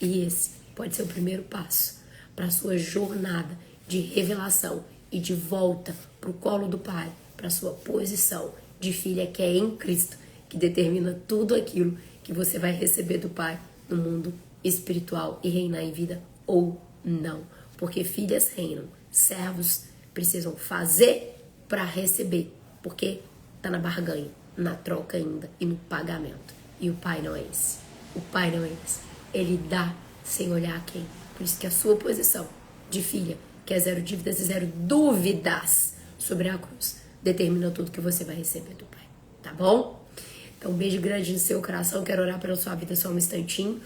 E esse pode ser o primeiro passo para a sua jornada de revelação e de volta pro colo do Pai, para sua posição de filha que é em Cristo, que determina tudo aquilo que você vai receber do Pai no mundo espiritual e reinar em vida ou não. Porque filhas reinam, servos precisam fazer para receber, porque tá na barganha, na troca ainda e no pagamento. E o Pai não é esse. O Pai não é esse. Ele dá sem olhar a quem. Por isso que a sua posição de filha, que é zero dívidas e zero dúvidas sobre a cruz, determina tudo que você vai receber do Pai. Tá bom? Então um beijo grande no seu coração. Quero orar pela sua vida só um instantinho.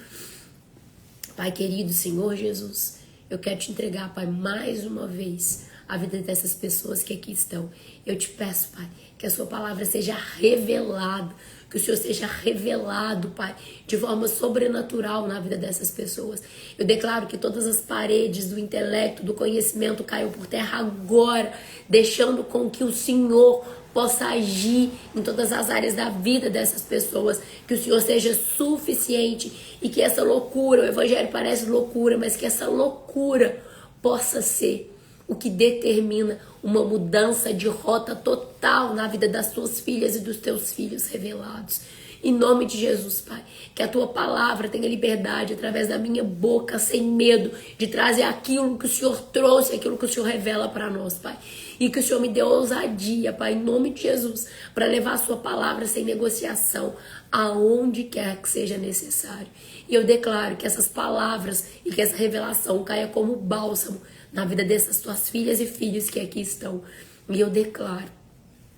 Pai querido, Senhor Jesus, eu quero te entregar, Pai, mais uma vez a vida dessas pessoas que aqui estão. Eu te peço, Pai, que a sua palavra seja revelada, que o Senhor seja revelado, Pai, de forma sobrenatural na vida dessas pessoas. Eu declaro que todas as paredes do intelecto, do conhecimento caiam por terra agora, deixando com que o Senhor possa agir em todas as áreas da vida dessas pessoas, que o Senhor seja suficiente e que essa loucura, o Evangelho parece loucura, mas que essa loucura possa ser o que determina uma mudança de rota total na vida das tuas filhas e dos teus filhos revelados. Em nome de Jesus, Pai, que a tua palavra tenha liberdade através da minha boca, sem medo de trazer aquilo que o Senhor trouxe, aquilo que o Senhor revela para nós, Pai. E que o Senhor me dê ousadia, Pai, em nome de Jesus, para levar a sua palavra sem negociação, aonde quer que seja necessário. E eu declaro que essas palavras e que essa revelação caia como bálsamo na vida dessas tuas filhas e filhos que aqui estão. E eu declaro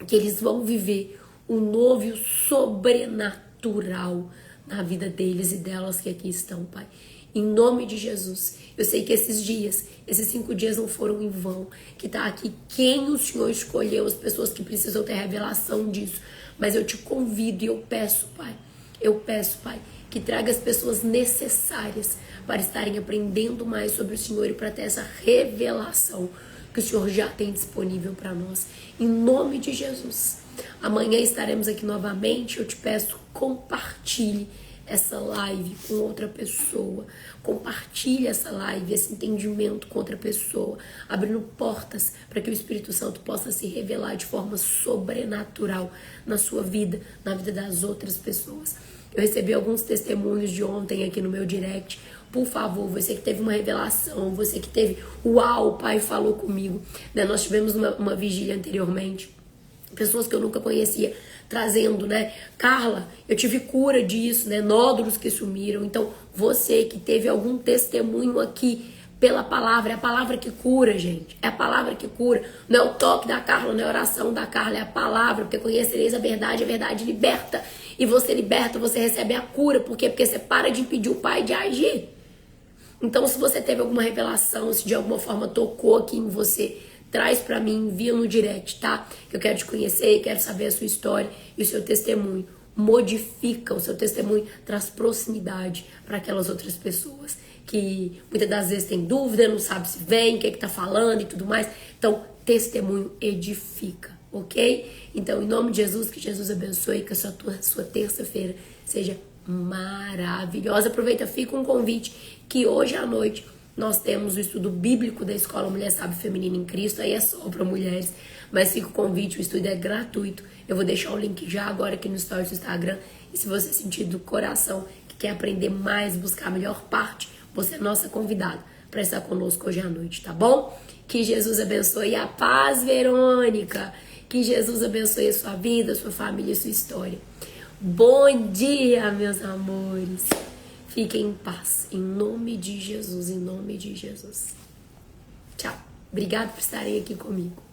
que eles vão viver um novo e sobrenatural na vida deles e delas que aqui estão, Pai. Em nome de Jesus. Eu sei que esses dias, esses 5 dias não foram em vão. Que tá aqui quem o Senhor escolheu, as pessoas que precisam ter revelação disso. Mas eu te convido e eu peço, Pai, que traga as pessoas necessárias para estarem aprendendo mais sobre o Senhor e para ter essa revelação que o Senhor já tem disponível para nós. Em nome de Jesus. Amanhã estaremos aqui novamente. Eu te peço, compartilhe essa live com outra pessoa. Compartilhe essa live, esse entendimento com outra pessoa, abrindo portas para que o Espírito Santo possa se revelar de forma sobrenatural na sua vida, na vida das outras pessoas. Eu recebi alguns testemunhos de ontem aqui no meu direct. Por favor, você que teve uma revelação, você que teve, uau, o Pai falou comigo, né? Nós tivemos uma vigília anteriormente, pessoas que eu nunca conhecia, trazendo, né? Carla, eu tive cura disso, né? Nódulos que sumiram. Então, você que teve algum testemunho aqui pela palavra, é a palavra que cura, gente. É a palavra que cura. Não é o toque da Carla, não é a oração da Carla, é a palavra, porque conhecereis a verdade liberta. E você liberta, você recebe a cura. Por quê? Porque você para de impedir o Pai de agir. Então, se você teve alguma revelação, se de alguma forma tocou aqui em você, traz pra mim, envia no direct, tá? Que eu quero te conhecer, quero saber a sua história e o seu testemunho. Modifica o seu testemunho, traz proximidade para aquelas outras pessoas que muitas das vezes tem dúvida, não sabe se vem, o que tá falando e tudo mais. Então, testemunho edifica, ok? Então, em nome de Jesus, que Jesus abençoe, que a sua terça-feira seja maravilhosa. Aproveita, fica um convite que hoje à noite nós temos o estudo bíblico da Escola Mulher Sábia Feminina em Cristo, aí é só para mulheres, mas fica o convite, o estudo é gratuito. Eu vou deixar o link já agora aqui no stories do Instagram, e se você sentir do coração que quer aprender mais, buscar a melhor parte, você é nossa convidada para estar conosco hoje à noite, tá bom? Que Jesus abençoe a paz, Verônica. Que Jesus abençoe a sua vida, a sua família e a sua história. Bom dia, meus amores. Fiquem em paz, em nome de Jesus, em nome de Jesus. Tchau. Obrigado por estarem aqui comigo.